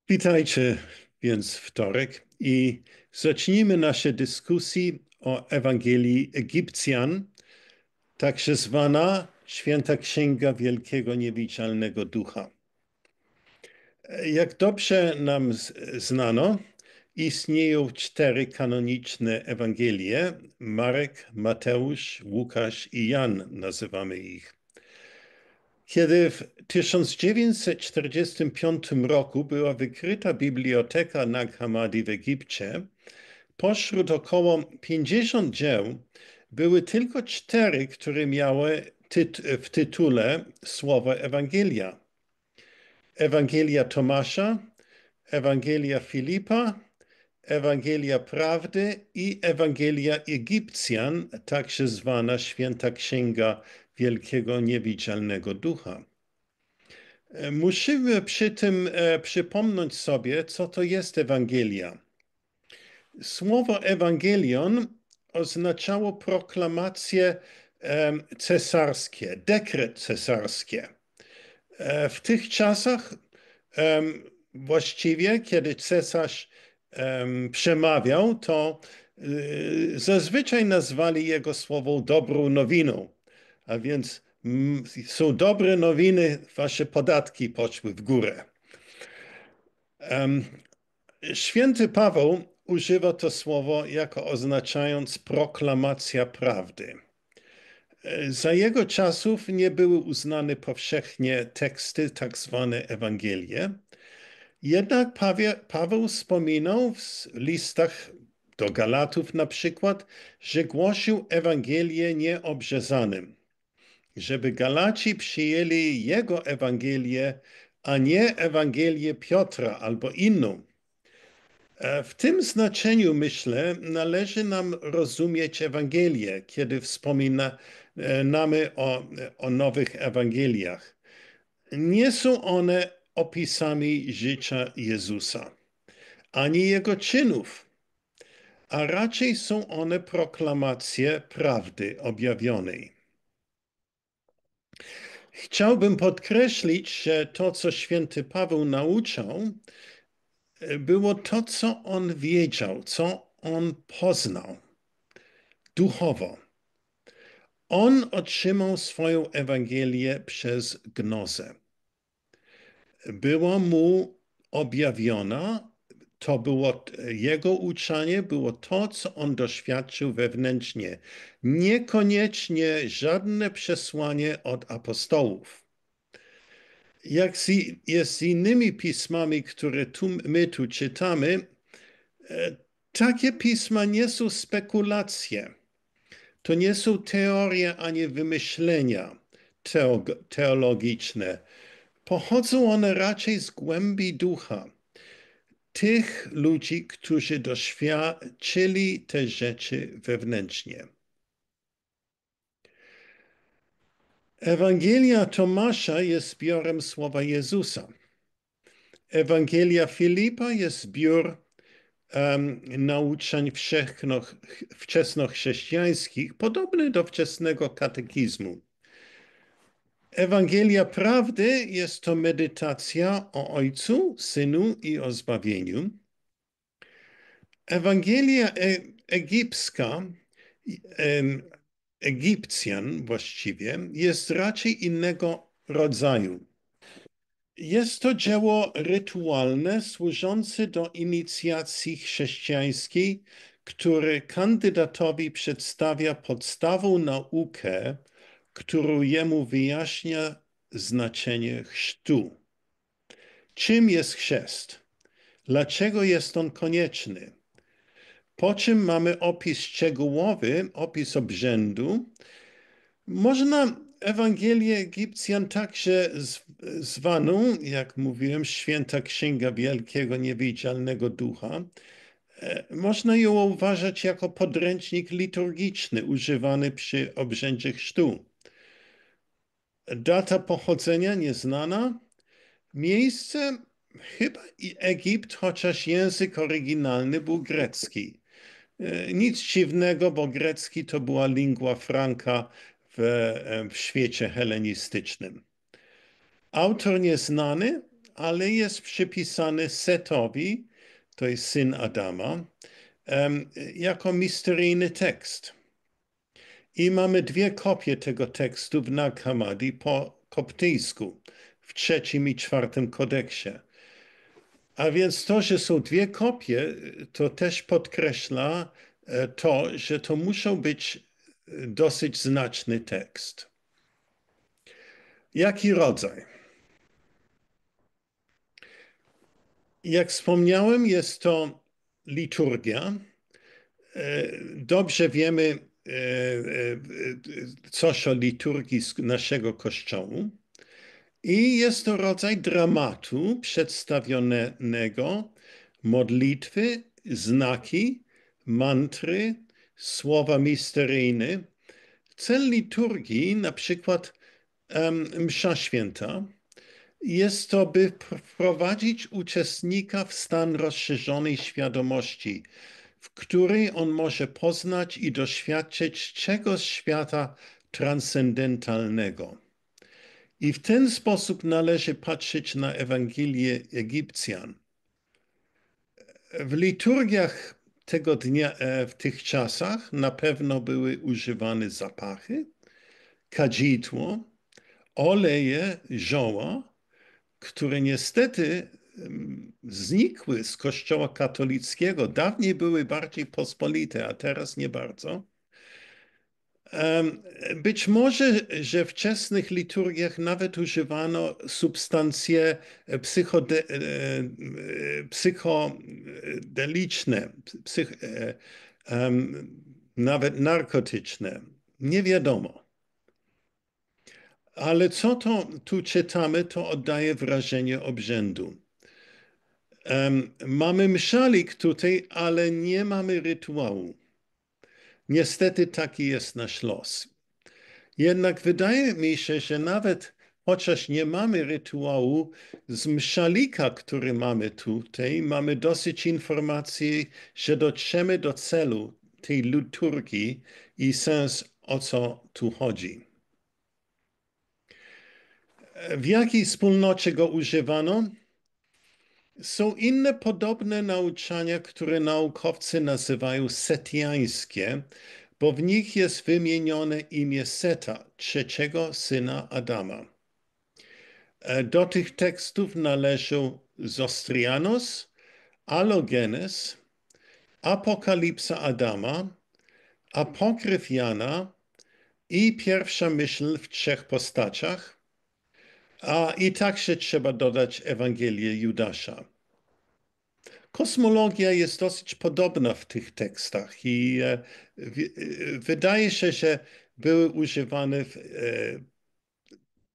Witajcie więc wtorek i zacznijmy nasze dyskusji o Ewangelii Egipcjan, także zwana Święta Księga Wielkiego Niewidzialnego Ducha. Jak dobrze nam znano, istnieją 4 kanoniczne Ewangelie: Marek, Mateusz, Łukasz i Jan, nazywamy ich. Kiedy w 1945 roku była wykryta Biblioteka Nag Hammadi w Egipcie, pośród około 50 dzieł były tylko 4, które miały w tytule słowo Ewangelia. Ewangelia Tomasza, Ewangelia Filipa, Ewangelia Prawdy i Ewangelia Egipcjan, także zwana Święta Księga Wielkiego Niewidzialnego Ducha. Musimy przy tym przypomnieć sobie, co to jest Ewangelia. Słowo Ewangelion oznaczało proklamacje cesarskie, dekret cesarski. W tych czasach właściwie, kiedy cesarz przemawiał, to zazwyczaj nazwali jego słowo dobrą nowiną, a więc są dobre nowiny, wasze podatki poszły w górę. Święty Paweł używa to słowo jako oznaczając proklamacja prawdy. Za jego czasów nie były uznane powszechnie teksty, tak zwane Ewangelie. Jednak Paweł wspominał w listach do Galatów na przykład, że głosił Ewangelię nieobrzezanym, żeby Galaci przyjęli jego Ewangelię, a nie Ewangelię Piotra albo inną. W tym znaczeniu, myślę, należy nam rozumieć Ewangelię, kiedy wspominamy o nowych Ewangeliach. Nie są one opisami życia Jezusa, ani Jego czynów, a raczej są one proklamacje prawdy objawionej. Chciałbym podkreślić, że to, co święty Paweł nauczał, było to, co on wiedział, co on poznał duchowo. On otrzymał swoją Ewangelię przez gnozę. Była mu objawiona, to było jego uczenie, było to, co on doświadczył wewnętrznie. Niekoniecznie żadne przesłanie od apostołów. Jak jest z innymi pismami, które my tu czytamy, takie pisma nie są spekulacje. To nie są teorie ani wymyślenia teologiczne. Pochodzą one raczej z głębi ducha tych ludzi, którzy doświadczyli te rzeczy wewnętrznie. Ewangelia Tomasza jest zbiorem słowa Jezusa. Ewangelia Filipa jest zbiór nauczeń wczesnochrześcijańskich, podobny do wczesnego katechizmu. Ewangelia Prawdy jest to medytacja o Ojcu, Synu i o zbawieniu. Ewangelia egipska, Egipcjan właściwie, jest raczej innego rodzaju. Jest to dzieło rytualne służące do inicjacji chrześcijańskiej, które kandydatowi przedstawia podstawą naukę, którą jemu wyjaśnia znaczenie chrztu. Czym jest chrzest? Dlaczego jest on konieczny? Po czym mamy opis szczegółowy, opis obrzędu. Można Ewangelię Egipcjan także zwaną, jak mówiłem, Święta Księga Wielkiego Niewidzialnego Ducha. Można ją uważać jako podręcznik liturgiczny używany przy obrzędzie chrztu. Data pochodzenia nieznana. Miejsce chyba i Egipt, chociaż język oryginalny był grecki. Nic dziwnego, bo grecki to była lingua franca w świecie hellenistycznym. Autor nieznany, ale jest przypisany Setowi, to jest syn Adama, jako misteryjny tekst. I mamy dwie kopie tego tekstu w Nag Hammadi po koptyjsku w trzecim i czwartym kodeksie. A więc to, że są dwie kopie, to też podkreśla to, że to musiał być dosyć znaczny tekst. Jaki rodzaj? Jak wspomniałem, jest to liturgia. Dobrze wiemy coś o liturgii naszego Kościołu. I jest to rodzaj dramatu przedstawionego, modlitwy, znaki, mantry, słowa misteryjne. Cel liturgii, na przykład msza święta, jest to, by wprowadzić uczestnika w stan rozszerzonej świadomości, w której on może poznać i doświadczyć czegoś świata transcendentalnego. I w ten sposób należy patrzeć na Ewangelię Egipcjan. W liturgiach tego dnia, w tych czasach na pewno były używane zapachy, kadzidło, oleje, zioła, które niestety znikły z Kościoła katolickiego. Dawniej były bardziej pospolite, a teraz nie bardzo. Być może, że w wczesnych liturgiach nawet używano substancje psychodeliczne, nawet narkotyczne. Nie wiadomo. Ale co to tu czytamy, to oddaje wrażenie obrzędu. Mamy mszalik tutaj, ale nie mamy rytuału. Niestety taki jest nasz los. Jednak wydaje mi się, że nawet chociaż nie mamy rytuału, z mszalika, który mamy tutaj, mamy dosyć informacji, że dotrzemy do celu tej liturgii i sens, o co tu chodzi. W jakiej wspólnocie go używano? Są inne podobne nauczania, które naukowcy nazywają setiańskie, bo w nich jest wymienione imię Seta, trzeciego syna Adama. Do tych tekstów należą Zostrianos, Alogenes, Apokalipsa Adama, Apokryf Jana i pierwsza myśl w trzech postaciach, a i także trzeba dodać Ewangelię Judasza. Kosmologia jest dosyć podobna w tych tekstach i wydaje się, że były używane w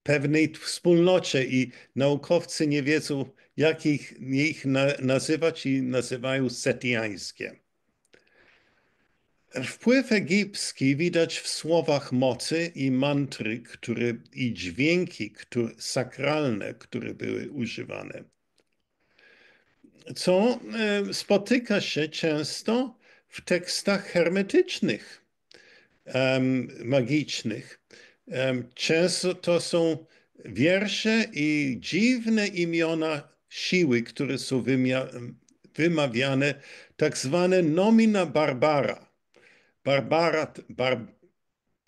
pewnej wspólnocie i naukowcy nie wiedzą, jak ich nazywać i nazywają setiańskie. Wpływ egipski widać w słowach mocy i mantry, i dźwięki sakralne, które były używane. Co spotyka się często w tekstach hermetycznych, magicznych. Często to są wiersze i dziwne imiona siły, które są wymawiane, tak zwane nomina barbara.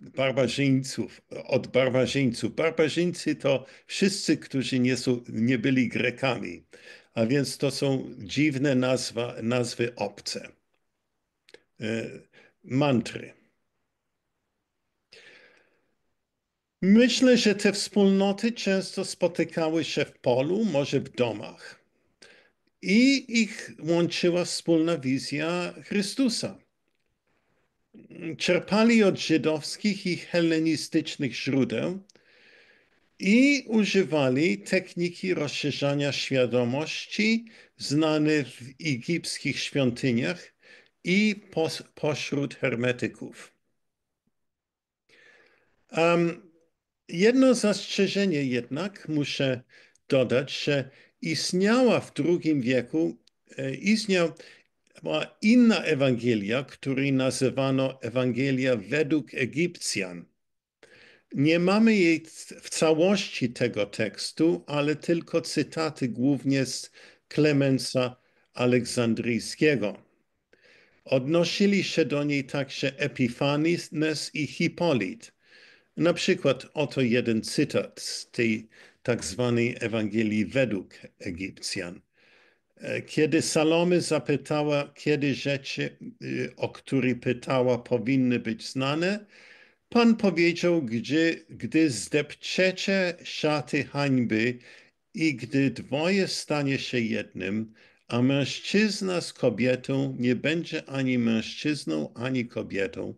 Barbarzyńców, od barbarzyńców. Barbarzyńcy to wszyscy, którzy nie byli Grekami, a więc to są dziwne nazwy obce. Mantry. Myślę, że te wspólnoty często spotykały się w polu, może w domach. I ich łączyła wspólna wizja Chrystusa. Czerpali od żydowskich i hellenistycznych źródeł i używali techniki rozszerzania świadomości znane w egipskich świątyniach i pośród hermetyków. Jedno zastrzeżenie jednak muszę dodać, że istniała w II wieku była inna Ewangelia, której nazywano Ewangelia według Egipcjan. Nie mamy jej w całości tego tekstu, ale tylko cytaty głównie z Klemensa Aleksandryjskiego. Odnosili się do niej także Epifanes i Hipolit. Na przykład oto jeden cytat z tej tak zwanej Ewangelii według Egipcjan. Kiedy Salome zapytała, kiedy rzeczy, o które pytała, powinny być znane, Pan powiedział, gdy zdepczecie szaty hańby i gdy dwoje stanie się jednym, a mężczyzna z kobietą nie będzie ani mężczyzną, ani kobietą.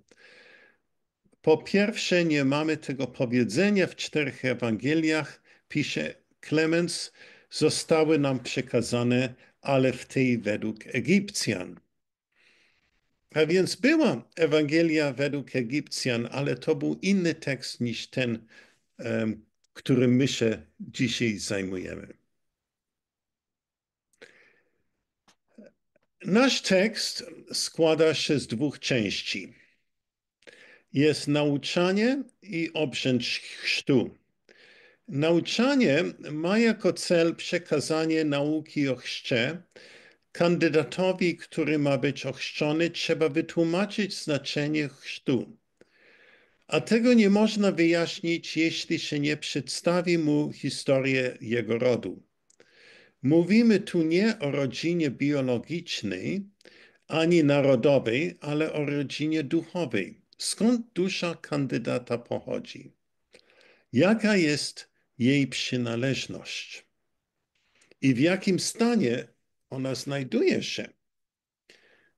Po pierwsze, nie mamy tego powiedzenia w 4 Ewangeliach, pisze Klemens, zostały nam przekazane, ale w tej według Egipcjan. A więc była Ewangelia według Egipcjan, ale to był inny tekst niż ten, którym my się dzisiaj zajmujemy. Nasz tekst składa się z 2 części. Jest nauczanie i obrzęd chrztu. Nauczanie ma jako cel przekazanie nauki o chrzcie. Kandydatowi, który ma być ochrzczony, trzeba wytłumaczyć znaczenie chrztu. A tego nie można wyjaśnić, jeśli się nie przedstawi mu historię jego rodu. Mówimy tu nie o rodzinie biologicznej ani narodowej, ale o rodzinie duchowej. Skąd dusza kandydata pochodzi? Jaka jest jej przynależność? I w jakim stanie ona znajduje się?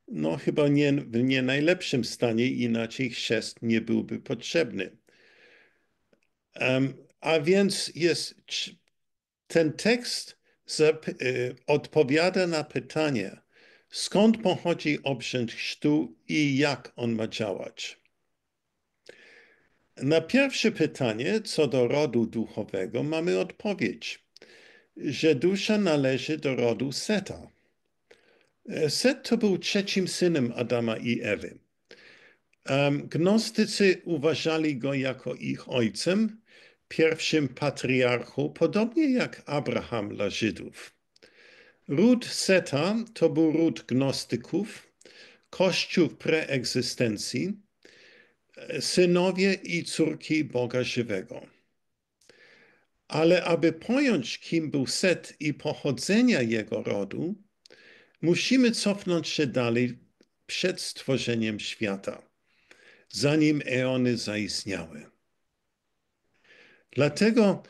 No chyba nie, w nie najlepszym stanie, inaczej chrzest nie byłby potrzebny. A więc ten tekst odpowiada na pytanie, skąd pochodzi obrzęd chrztu i jak on ma działać. Na pierwsze pytanie, co do rodu duchowego, mamy odpowiedź, że dusza należy do rodu Seta. Set to był trzecim synem Adama i Ewy. Gnostycy uważali go jako ich ojcem, pierwszym patriarchą, podobnie jak Abraham dla Żydów. Ród Seta to był ród gnostyków, kościół preegzystencji, synowie i córki Boga żywego. Ale aby pojąć, kim był Set i pochodzenia jego rodu, musimy cofnąć się dalej przed stworzeniem świata, zanim eony zaistniały. Dlatego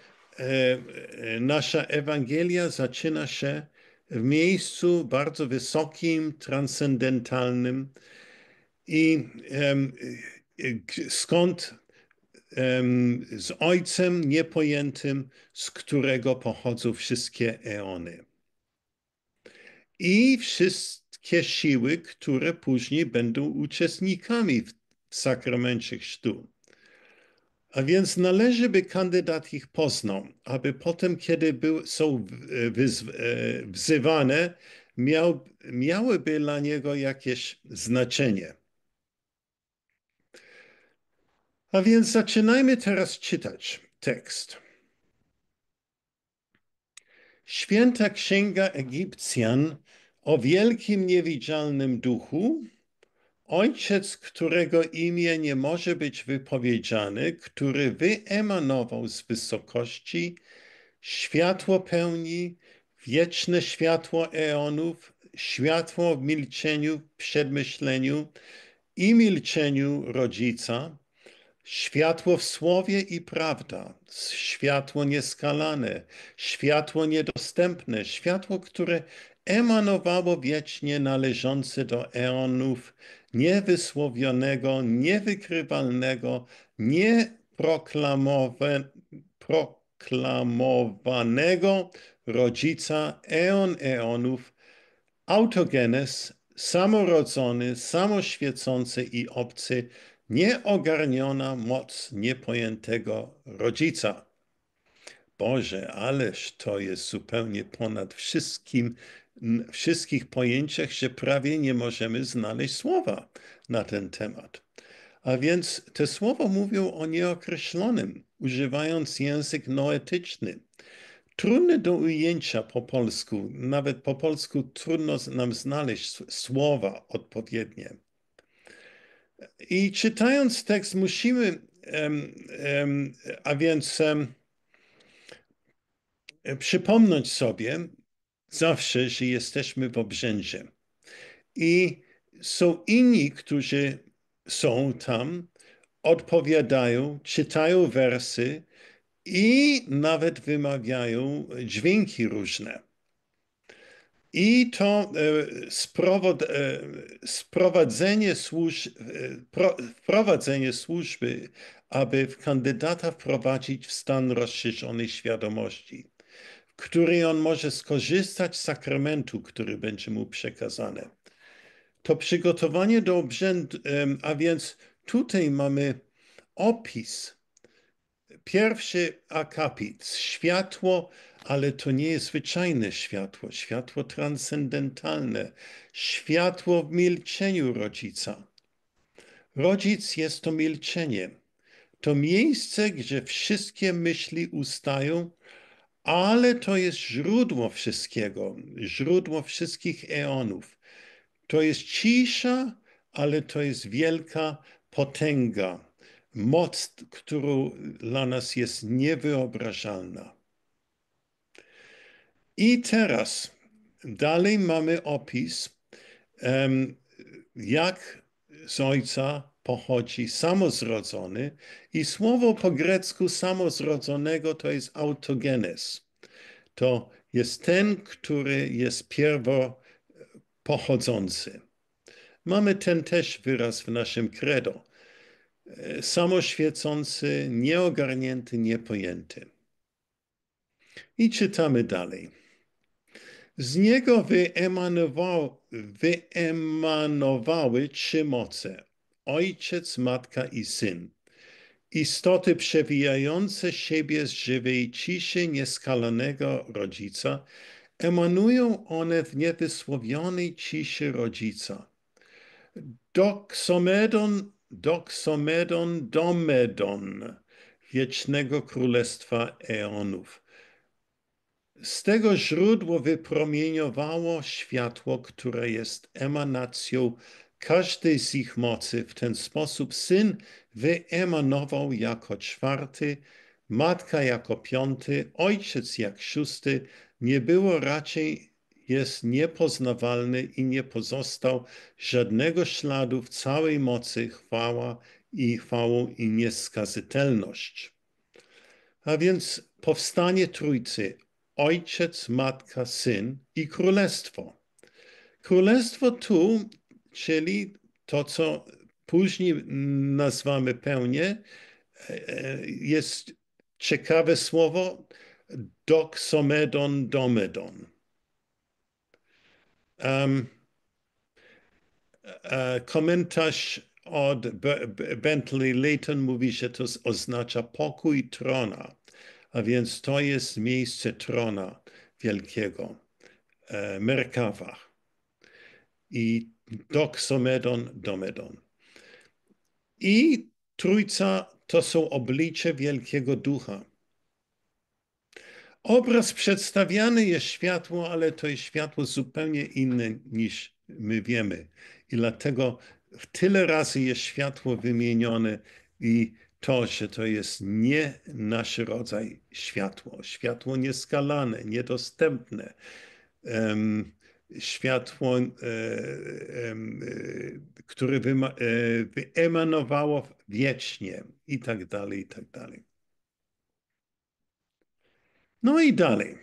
nasza Ewangelia zaczyna się w miejscu bardzo wysokim, transcendentalnym i skąd z Ojcem niepojętym, z którego pochodzą wszystkie eony. I wszystkie siły, które później będą uczestnikami w sakramencie chrztu. A więc należy, by kandydat ich poznał, aby potem, kiedy są wzywane, miałyby dla niego jakieś znaczenie. A więc zaczynajmy teraz czytać tekst. Święta Księga Egipcjan o wielkim niewidzialnym duchu, ojciec, którego imię nie może być wypowiedziane, który wyemanował z wysokości, światło pełni, wieczne światło eonów, światło w milczeniu, przedmyśleniu i milczeniu rodzica, światło w słowie i prawda, światło nieskalane, światło niedostępne, światło, które emanowało wiecznie należące do eonów, niewysłowionego, niewykrywalnego, nieproklamowanego rodzica eon eonów, autogenes, samorodzony, samoświecący i obcy, nieogarniona moc niepojętego rodzica. Boże, ależ to jest zupełnie ponad wszystkich pojęciach, że prawie nie możemy znaleźć słowa na ten temat. A więc te słowa mówią o nieokreślonym, używając język noetyczny. Trudne do ujęcia po polsku, nawet po polsku trudno nam znaleźć słowa odpowiednie. I czytając tekst musimy, a więc przypomnieć sobie zawsze, że jesteśmy w obrzędzie. I są inni, którzy są tam, odpowiadają, czytają wersy i nawet wymawiają dźwięki różne. I to wprowadzenie służby, aby kandydata wprowadzić w stan rozszerzonej świadomości, w której on może skorzystać z sakramentu, który będzie mu przekazany. To przygotowanie do obrzędu, a więc tutaj mamy opis. Pierwszy akapit, światło, ale to nie jest zwyczajne światło, światło transcendentalne, światło w milczeniu rodzica. Rodzic jest to milczenie. To miejsce, gdzie wszystkie myśli ustają, ale to jest źródło wszystkiego, źródło wszystkich eonów. To jest cisza, ale to jest wielka potęga, moc, która dla nas jest niewyobrażalna. I teraz dalej mamy opis, jak z Ojca pochodzi samozrodzony i słowo po grecku samozrodzonego to jest autogenes. To jest ten, który jest pierwopochodzący. Mamy ten też wyraz w naszym credo. Samoświecący, nieogarnięty, niepojęty. I czytamy dalej. Z niego wyemanowały trzy moce. Ojciec, Matka i Syn. Istoty przewijające siebie z żywej ciszy nieskalanego rodzica, emanują one w niewysłowionej ciszy rodzica. Doxomedon, domedon, wiecznego królestwa eonów. Z tego źródła wypromieniowało światło, które jest emanacją każdej z ich mocy. W ten sposób Syn wyemanował jako czwarty, Matka jako piąty, Ojciec jak szósty. Nie było raczej, jest niepoznawalny i nie pozostał żadnego śladu w całej mocy, chwałą i nieskazitelność. A więc powstanie Trójcy, Ojciec, Matka, Syn i Królestwo. Królestwo tu, czyli to, co później nazywamy pełnię, jest ciekawe słowo doxomedon, domedon. Komentarz od Bentley Layton mówi, że to oznacza pokój trona, a więc to jest miejsce trona wielkiego, Merkawa i doxomedon, domedon. I Trójca to są oblicze Wielkiego Ducha. Obraz przedstawiany jest światło, ale to jest światło zupełnie inne niż my wiemy. I dlatego tyle razy jest światło wymienione i to, że to jest nie nasz rodzaj światło. Światło nieskalane, niedostępne. Światło, które wyemanowało wiecznie i tak dalej, i tak dalej. No i dalej.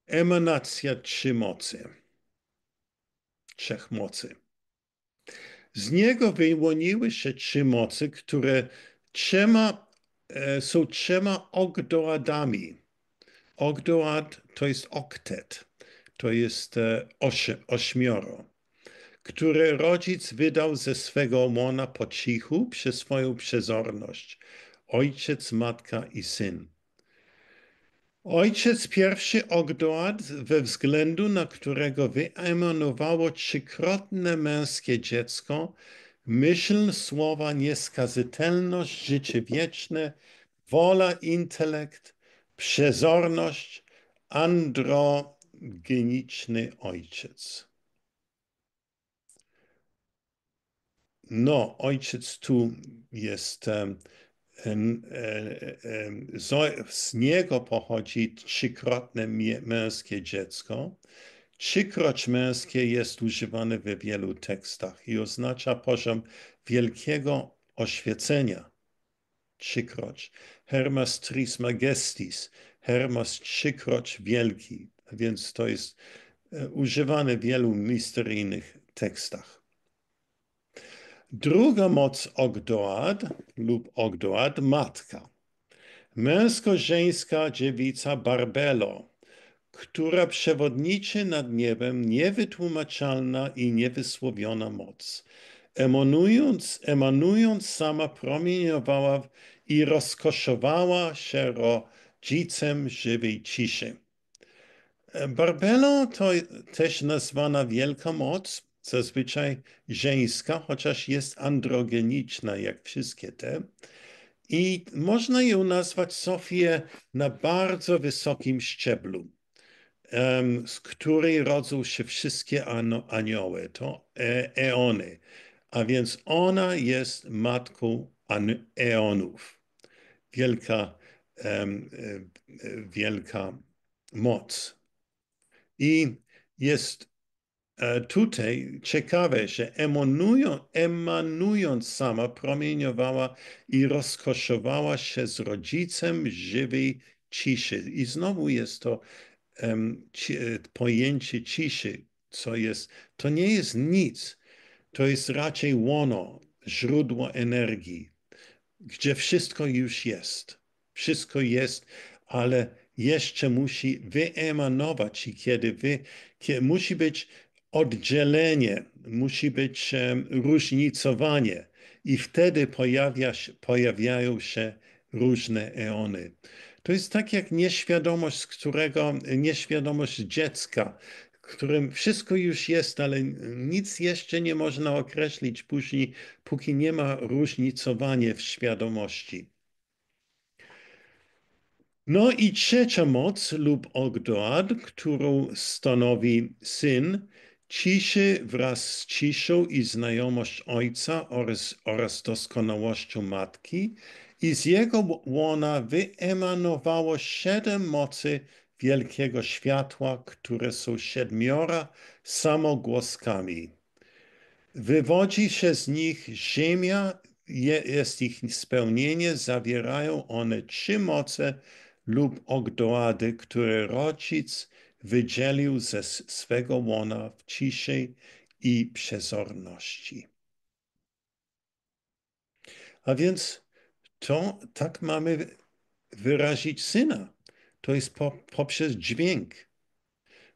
Emanacja trzy mocy, trzech mocy. Z niego wyłoniły się trzy mocy, które są trzema ogdoadami. Ogdoad to jest oktet, to jest ośmioro, które rodzic wydał ze swego łona po cichu przez swoją przezorność. Ojciec, Matka i Syn. Ojciec pierwszy ogdoad, we względu na którego wyemanowało trzykrotne męskie dziecko, myśl, słowa, nieskazitelność, życie wieczne, wola, intelekt, przezorność, androgeniczny ojciec. No, ojciec tu jest, z niego pochodzi trzykrotne męskie dziecko. Trzykroć męskie jest używane w wielu tekstach i oznacza poziom wielkiego oświecenia. Trzykroć. Hermas tris majestis. Hermas trzykroć wielki. Więc to jest używane w wielu misteryjnych tekstach. Druga moc Ogdoad lub Ogdoad, matka. Męsko-żeńska dziewica Barbelo, która przewodniczy nad niebem niewytłumaczalna i niewysłowiona moc. Emanując sama promieniowała i rozkoszowała się rodzicem żywej ciszy. Barbelo to też nazwana wielka moc, zazwyczaj żeńska, chociaż jest androgeniczna jak wszystkie te. I można ją nazwać Sofię na bardzo wysokim szczeblu, z której rodzą się wszystkie anioły, to eony. A więc ona jest matką eonów. Wielka moc. I jest tutaj ciekawe, że emanując sama promieniowała i rozkoszowała się z rodzicem żywej ciszy. I znowu jest to pojęcie ciszy, to nie jest nic, to jest raczej łono, źródło energii, gdzie wszystko już jest. Wszystko jest, ale jeszcze musi wyemanować i kiedy musi być oddzielenie, musi być różnicowanie i wtedy pojawiają się różne eony. To jest tak jak nieświadomość dziecka, w którym wszystko już jest, ale nic jeszcze nie można określić później, póki nie ma różnicowania w świadomości. No i trzecia moc lub Ogdoad, którą stanowi syn, ciszy wraz z ciszą i znajomość ojca oraz doskonałością matki i z jego łona wyemanowało 7 mocy wielkiego światła, które są 7 samogłoskami. Wywodzi się z nich ziemia, jest ich spełnienie, zawierają one 3 moce lub ogdoady, które rodzic wydzielił ze swego łona w ciszy i przezorności. A więc tak mamy wyrazić syna. To jest poprzez dźwięk.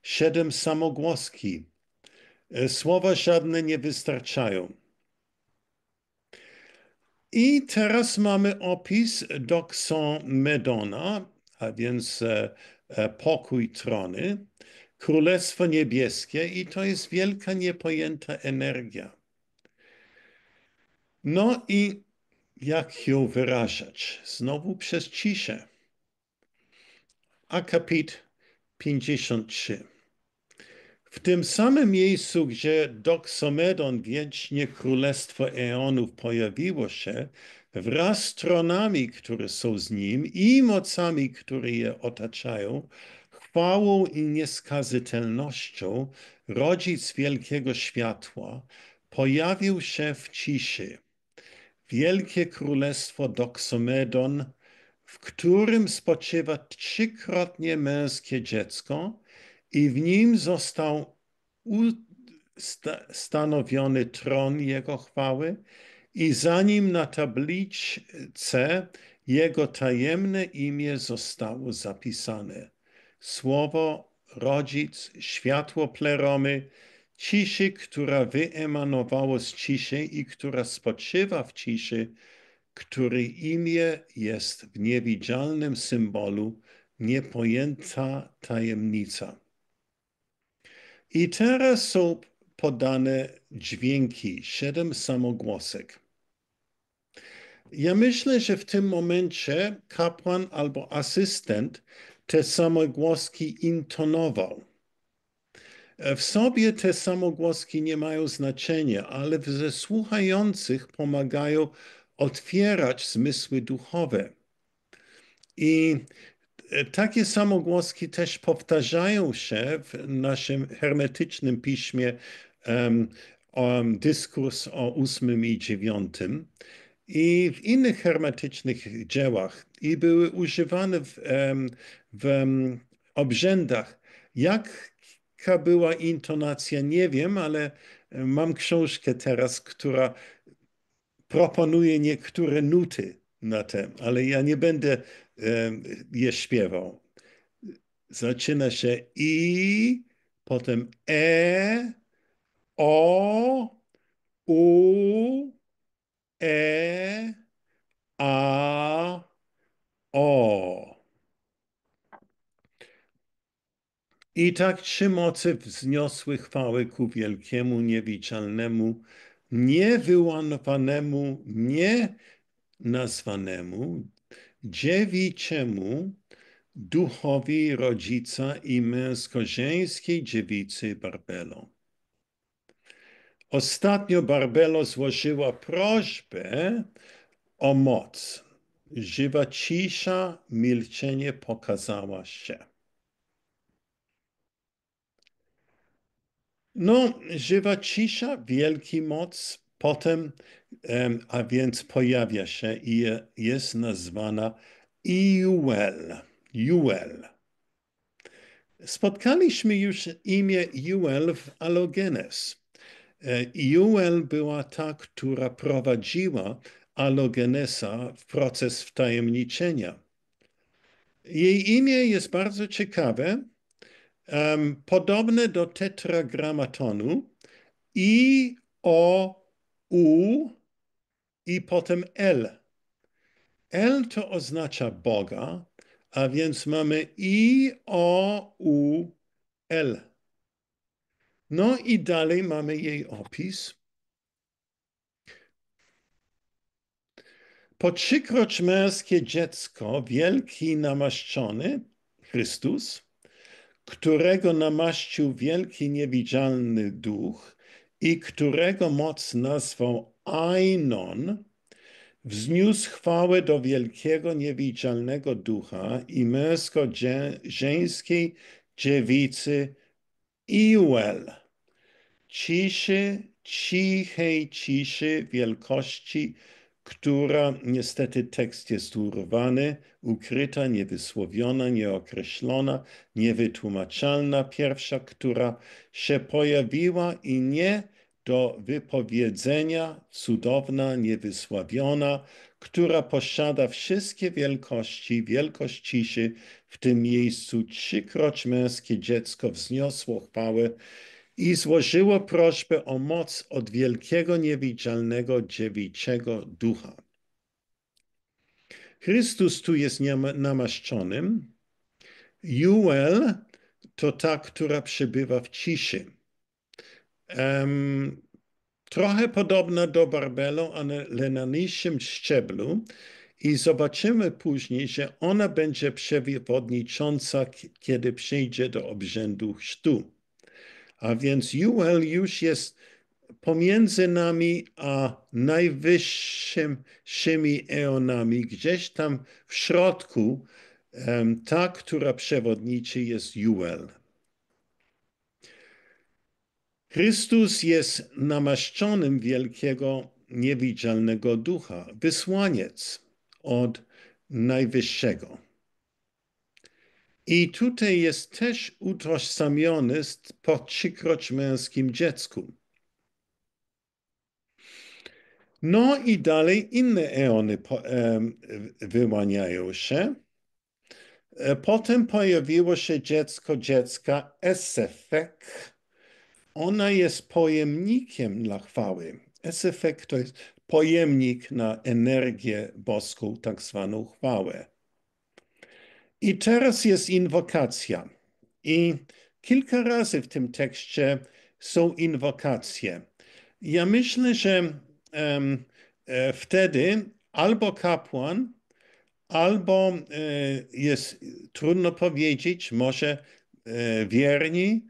7 samogłoski. Słowa żadne nie wystarczają. I teraz mamy opis Doxomedona, a więc pokój trony, Królestwo Niebieskie i to jest wielka niepojęta energia. No i jak ją wyrażać? Znowu przez ciszę. Akapit 53. W tym samym miejscu, gdzie Doxomedon, wiecznie królestwo eonów, pojawiło się, wraz z tronami, które są z nim i mocami, które je otaczają, chwałą i nieskazitelnością, rodzic wielkiego światła pojawił się w ciszy. Wielkie królestwo Doxomedon, w którym spoczywa trzykrotnie męskie dziecko i w nim został ustanowiony tron jego chwały i za nim na tabliczce jego tajemne imię zostało zapisane. Słowo, rodzic, światło pleromy, ciszy, która wyemanowało z ciszy i która spoczywa w ciszy, której imię jest w niewidzialnym symbolu, niepojęta tajemnica. I teraz są podane dźwięki, 7 samogłosek. Ja myślę, że w tym momencie kapłan albo asystent te samogłoski intonował. W sobie te samogłoski nie mają znaczenia, ale ze słuchających pomagają otwierać zmysły duchowe. I takie samogłoski też powtarzają się w naszym hermetycznym piśmie dyskurs o 8 i 9 i w innych hermetycznych dziełach i były używane w obrzędach. Jaka była intonacja, nie wiem, ale mam książkę teraz, która proponuje niektóre nuty na te, ale ja nie będę je śpiewał. Zaczyna się i, potem o, u, a, o. I tak 3 moce wzniosły chwałę ku wielkiemu, niewidzialnemu, niewyłanowanemu, nienazwanemu, dziewiczemu, duchowi rodzica i męsko-żeńskiej dziewicy Barbelo. Ostatnio Barbelo złożyła prośbę o moc. Żywa cisza, milczenie pokazała się. No, żywa cisza, wielki moc, potem, a więc pojawia się i jest nazwana Iuel. Juel. Spotkaliśmy już imię Juel w Alogenes. Juel była ta, która prowadziła Alogenesa w proces wtajemniczenia. Jej imię jest bardzo ciekawe, podobne do tetragrammatonu I, O, U i potem L. L to oznacza Boga, a więc mamy I, O, U, L. No i dalej mamy jej opis. Po 3-krotz męskie dziecko, wielki namaszczony, Chrystus, którego namaścił wielki niewidzialny duch i którego moc nazwał Ainon, wzniósł chwałę do wielkiego niewidzialnego ducha i męsko-żeńskiej dziewicy Iuel. Ciszy, cichej ciszy wielkości, która niestety tekst jest urwany, ukryta, niewysłowiona, nieokreślona, niewytłumaczalna. Pierwsza, która się pojawiła i nie do wypowiedzenia, cudowna, niewysławiona, która posiada wszystkie wielkości, wielkość ciszy. W tym miejscu 3-krotz męskie dziecko wzniosło chwałę i złożyło prośbę o moc od wielkiego, niewidzialnego, dziewiczego ducha. Chrystus tu jest namaszczonym. Juel to ta, która przebywa w ciszy. Trochę podobna do Barbelo, ale na niższym szczeblu. I zobaczymy później, że ona będzie przewodnicząca, kiedy przyjdzie do obrzędu chrztu. A więc Juel już jest pomiędzy nami a najwyższymi eonami, gdzieś tam w środku, ta, która przewodniczy, jest Juel. Chrystus jest namaszczonym wielkiego, niewidzialnego ducha, wysłaniec od Najwyższego. I tutaj jest też utożsamiony po 3-krotz męskim dziecku. No i dalej inne eony wyłaniają się. Potem pojawiło się dziecko dziecka Esefek. Ona jest pojemnikiem dla chwały. Esefek to jest pojemnik na energię boską, tak zwaną chwałę. I teraz jest inwokacja. I kilka razy w tym tekście są inwokacje. Ja myślę, że wtedy albo kapłan, albo jest trudno powiedzieć, może wierni,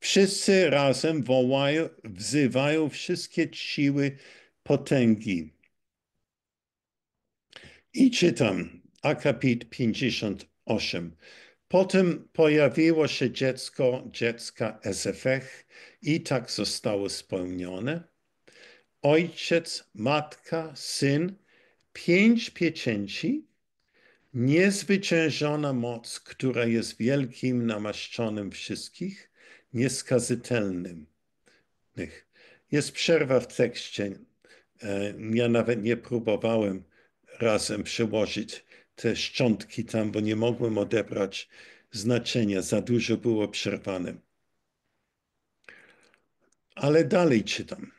wszyscy razem wołają, wzywają wszystkie siły potęgi. I czytam akapit 58. Potem pojawiło się dziecka Ezefech i tak zostało spełnione. Ojciec, matka, syn, 5 pieczęci, niezwyciężona moc, która jest wielkim namaszczonym wszystkich, nieskazitelnym. Jest przerwa w tekście. Ja nawet nie próbowałem razem przełożyć te szczątki tam, bo nie mogłem odebrać znaczenia. Za dużo było przerwane. Ale dalej czytam.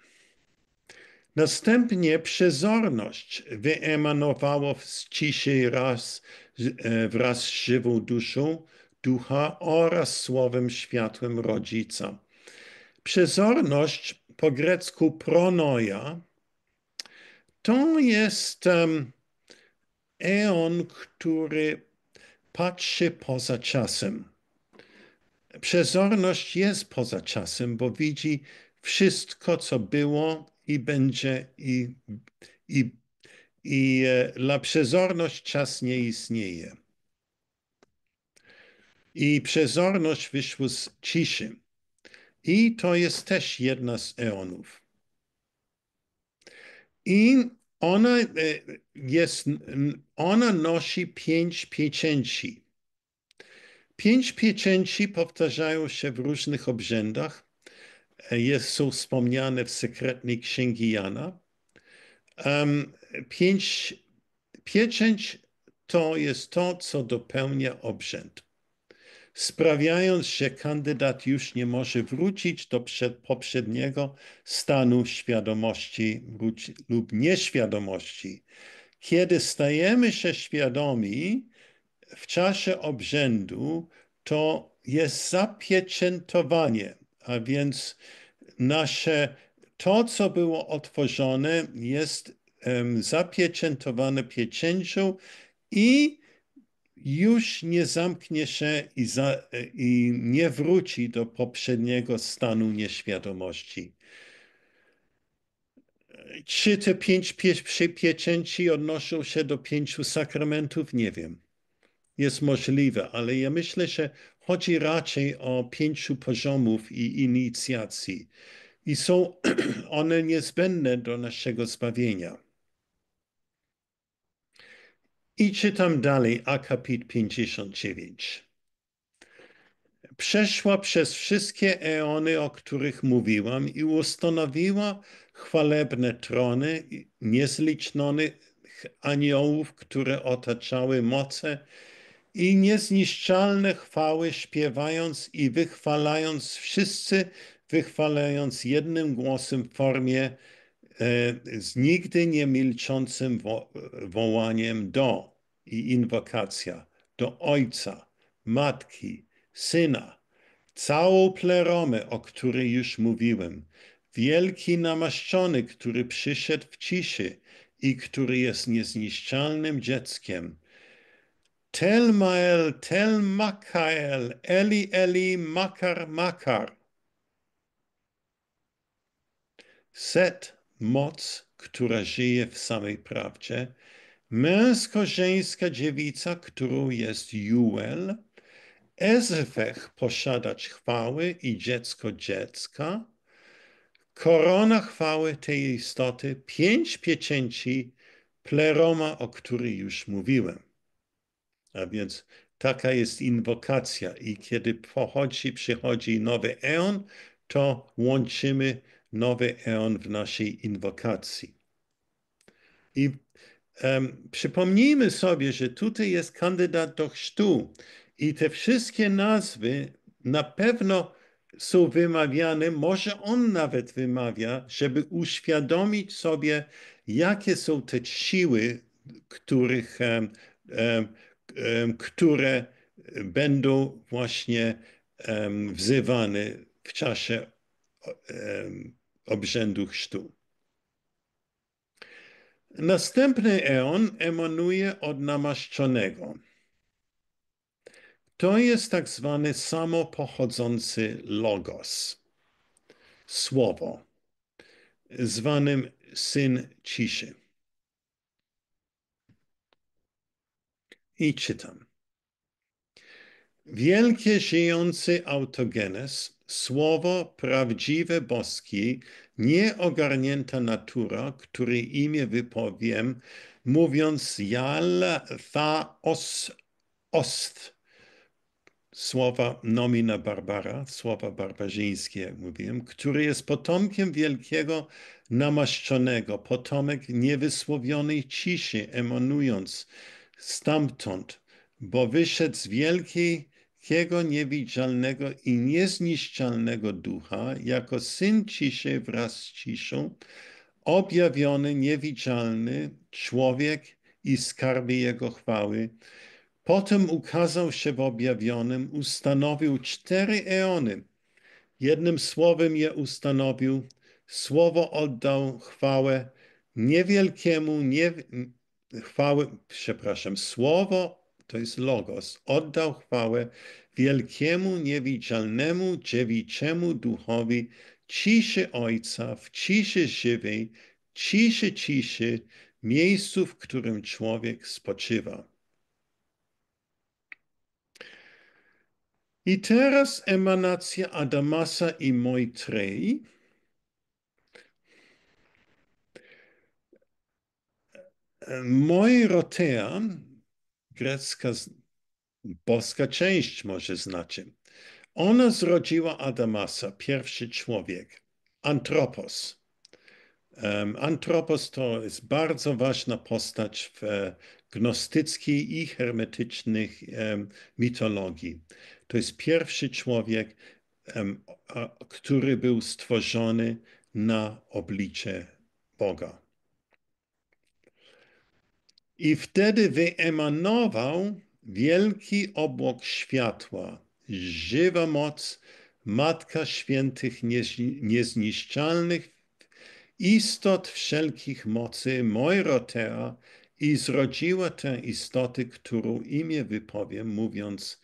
Następnie przezorność wyemanowała z ciszy wraz z żywą duszą ducha oraz słowem światłem rodzica. Przezorność po grecku pronoia to jest eon, który patrzy poza czasem. Przezorność jest poza czasem, bo widzi wszystko, co było i będzie, i, dla przezorność czas nie istnieje. I przezorność wyszła z ciszy. I to jest też jedna z eonów. I ona ona nosi 5 pieczęci. 5 pieczęci powtarzają się w różnych obrzędach. Są wspomniane w sekretnej księgi Jana. 5 pieczęć to jest to, co dopełnia obrzęd, sprawiając, że kandydat już nie może wrócić do poprzedniego stanu świadomości lub nieświadomości. Kiedy stajemy się świadomi w czasie obrzędu, to jest zapieczętowanie, a więc to, co było otworzone, jest zapieczętowane pieczęcią i już nie zamknie się i nie wróci do poprzedniego stanu nieświadomości. Czy te 5 pieczęci odnoszą się do 5 sakramentów? Nie wiem. Jest możliwe, ale ja myślę, że chodzi raczej o 5 poziomów i inicjacji. I są one niezbędne do naszego zbawienia. I czytam dalej akapit 59. Przeszła przez wszystkie eony, o których mówiłam, i ustanowiła chwalebne trony niezliczonych aniołów, które otaczały moce i niezniszczalne chwały, śpiewając i wychwalając, wszyscy wychwalając jednym głosem w formie z nigdy nie milczącym wołaniem i inwokacja do Ojca, Matki, Syna, całą pleromę, o której już mówiłem, wielki namaszczony, który przyszedł w ciszy i który jest niezniszczalnym dzieckiem. Tel Mael, Tel Makael, Eli Eli, Makar Makar. Set, moc, która żyje w samej prawdzie, męsko-żeńska dziewica, którą jest Juel, Ezefech, posiadacz chwały i dziecko dziecka, korona chwały tej istoty, 5 pieczęci, pleroma, o której już mówiłem. A więc taka jest inwokacja i kiedy przychodzi nowy eon, to łączymy nowy eon w naszej inwokacji. I przypomnijmy sobie, że tutaj jest kandydat do chrztu i te wszystkie nazwy na pewno są wymawiane, może on nawet wymawia, żeby uświadomić sobie, jakie są te siły, które będą właśnie wzywane w czasie obrzędu chrztu. Następny eon emanuje od namaszczonego. To jest tak zwany samopochodzący logos, słowo, zwanym syn ciszy. I czytam. Wielkie żyjący autogenes, słowo prawdziwe boskie, nieogarnięta natura, której imię wypowiem, mówiąc jal tha ost, słowa nomina barbara, słowa barbarzyńskie, jak mówiłem, który jest potomkiem wielkiego namaszczonego, potomek niewysłowionej ciszy, emanując stamtąd, bo wyszedł z wielkiego, niewidzialnego i niezniszczalnego ducha, jako syn ciszy wraz z ciszą, objawiony, niewidzialny człowiek i skarby jego chwały. Potem ukazał się w objawionym, ustanowił 4 eony. Jednym słowem je ustanowił, słowo oddał chwałę niewielkiemu, słowo, to jest logos, oddał chwałę wielkiemu, niewidzialnemu, dziewiczemu duchowi, ciszy Ojca, w ciszy żywej, ciszy, miejscu, w którym człowiek spoczywa. I teraz emanacja Adamasa i Mojtrei. Moirotea, grecka boska część może znaczy. Ona zrodziła Adamasa, pierwszy człowiek, Antropos. Antropos to jest bardzo ważna postać w gnostyckiej i hermetycznych mitologii. To jest pierwszy człowiek, który był stworzony na oblicze Boga. I wtedy wyemanował wielki obłok światła, żywa moc, Matka Świętych Niezniszczalnych, istot wszelkich mocy, Moirotea, i zrodziła tę istotę, którą imię wypowiem, mówiąc: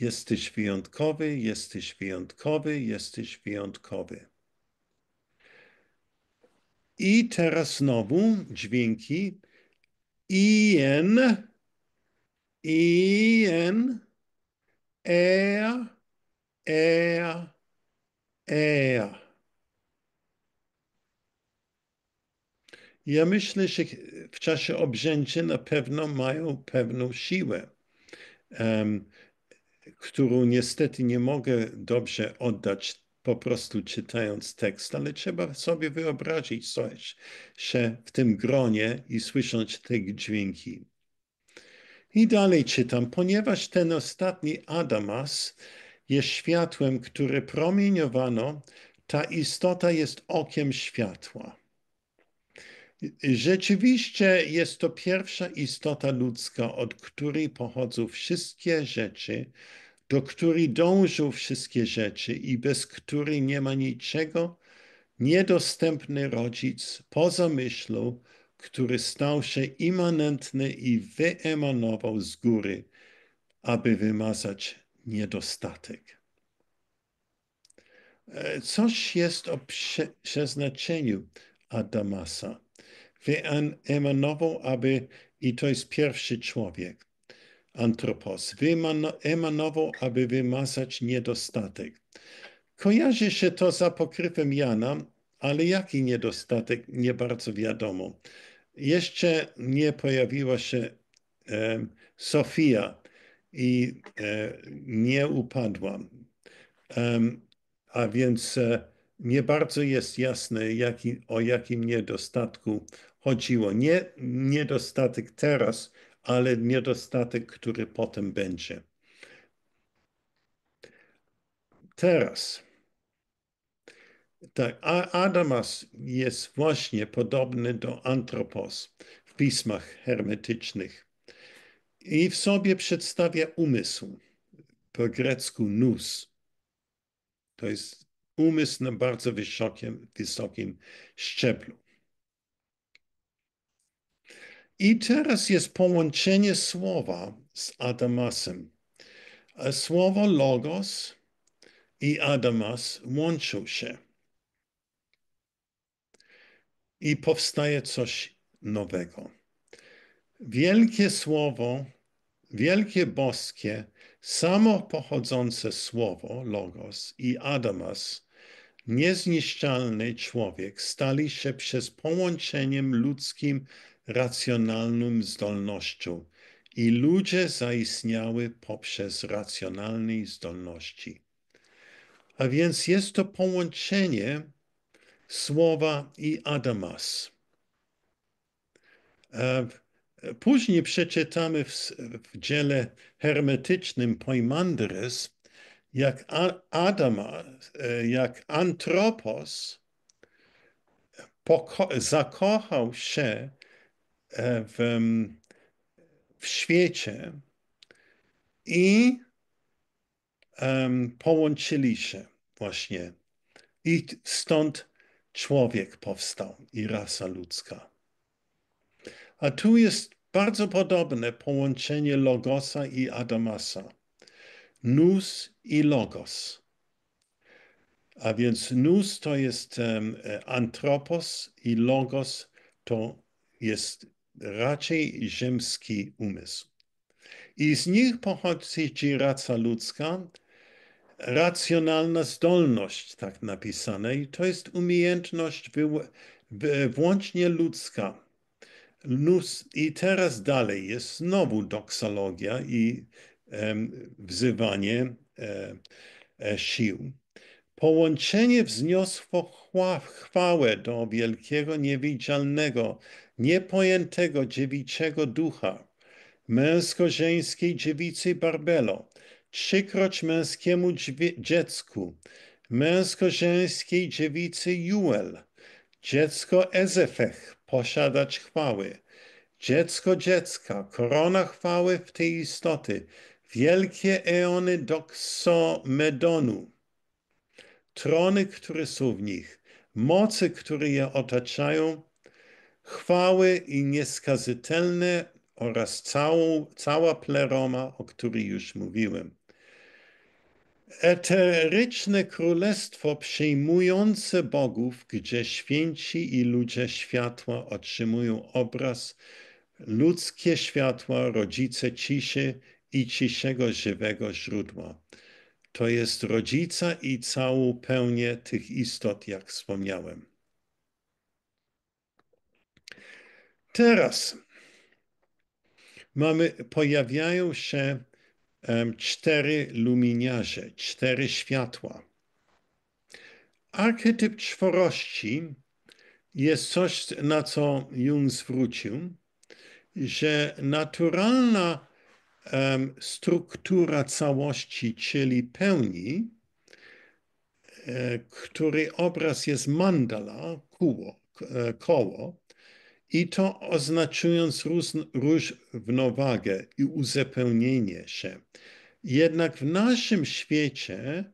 jesteś wyjątkowy, jesteś wyjątkowy, jesteś wyjątkowy. I teraz znowu dźwięki ien, ien, ea, ea, ea. Ja myślę, że w czasie obrzędzie na pewno mają pewną siłę, którą niestety nie mogę dobrze oddać po prostu czytając tekst, ale trzeba sobie wyobrazić coś, że w tym gronie i słysząc te dźwięki. I dalej czytam, ponieważ ten ostatni Adamas jest światłem, które promieniowano, ta istota jest okiem światła. Rzeczywiście jest to pierwsza istota ludzka, od której pochodzą wszystkie rzeczy, do której dążą wszystkie rzeczy i bez której nie ma niczego, niedostępny rodzic poza myślą, który stał się immanentny i wyemanował z góry, aby wymazać niedostatek. Coś jest o przeznaczeniu Adamasa. Wyemanował, i to jest pierwszy człowiek, Antropos, wyemanował, aby wymazać niedostatek. Kojarzy się to z apokryfem Jana, ale jaki niedostatek, nie bardzo wiadomo. Jeszcze nie pojawiła się Sofia i nie upadła. A więc nie bardzo jest jasne, o jakim niedostatku chodziło. Nie niedostatek teraz, ale niedostatek, który potem będzie. Teraz. Tak, Adamas jest właśnie podobny do Antropos w pismach hermetycznych i w sobie przedstawia umysł, po grecku nous. To jest umysł na bardzo wysokim szczeblu. I teraz jest połączenie słowa z Adamasem. Słowo logos i Adamas łączą się i powstaje coś nowego. Wielkie słowo, wielkie boskie, samo pochodzące słowo logos i Adamas, niezniszczalny człowiek, stali się przez połączeniem ludzkim racjonalną zdolnością i ludzie zaistniały poprzez racjonalnej zdolności. A więc jest to połączenie słowa i Adamas. Później przeczytamy w dziele hermetycznym Poimandres, jak Adama, jak Antropos zakochał się w świecie i połączyli się właśnie. I stąd człowiek powstał i rasa ludzka. A tu jest bardzo podobne połączenie Logosa i Adamasa. Nous i Logos. A więc nous to jest antropos i Logos to jest raczej ziemski umysł. I z nich pochodzi raca ludzka, racjonalna zdolność, tak napisane, i to jest umiejętność wyłącznie ludzka. I teraz dalej jest znowu doksologia i wzywanie sił. Połączenie wzniosło chwałę do wielkiego, niewidzialnego, niepojętego dziewiczego ducha, męsko-żeńskiej dziewicy Barbelo, trzykroć męskiemu dziecku, męsko-żeńskiej dziewicy Juel, dziecko Ezefech, posiadacz chwały, dziecko dziecka, korona chwały w tej istoty, wielkie eony doksomedonu, trony, które są w nich, mocy, które je otaczają, chwały i nieskazitelne oraz cała pleroma, o której już mówiłem. Eteryczne królestwo przejmujące bogów, gdzie święci i ludzie światła otrzymują obraz, ludzkie światła, rodzice ciszy i ciszego żywego źródła. To jest rodzica i całą pełnię tych istot, jak wspomniałem. Teraz pojawiają się cztery luminiarze, cztery światła. Archetyp czworości jest coś, na co Jung zwrócił, że naturalna struktura całości, czyli pełni, której obraz jest mandala, koło, i to oznaczając równowagę i uzupełnienie się. Jednak w naszym świecie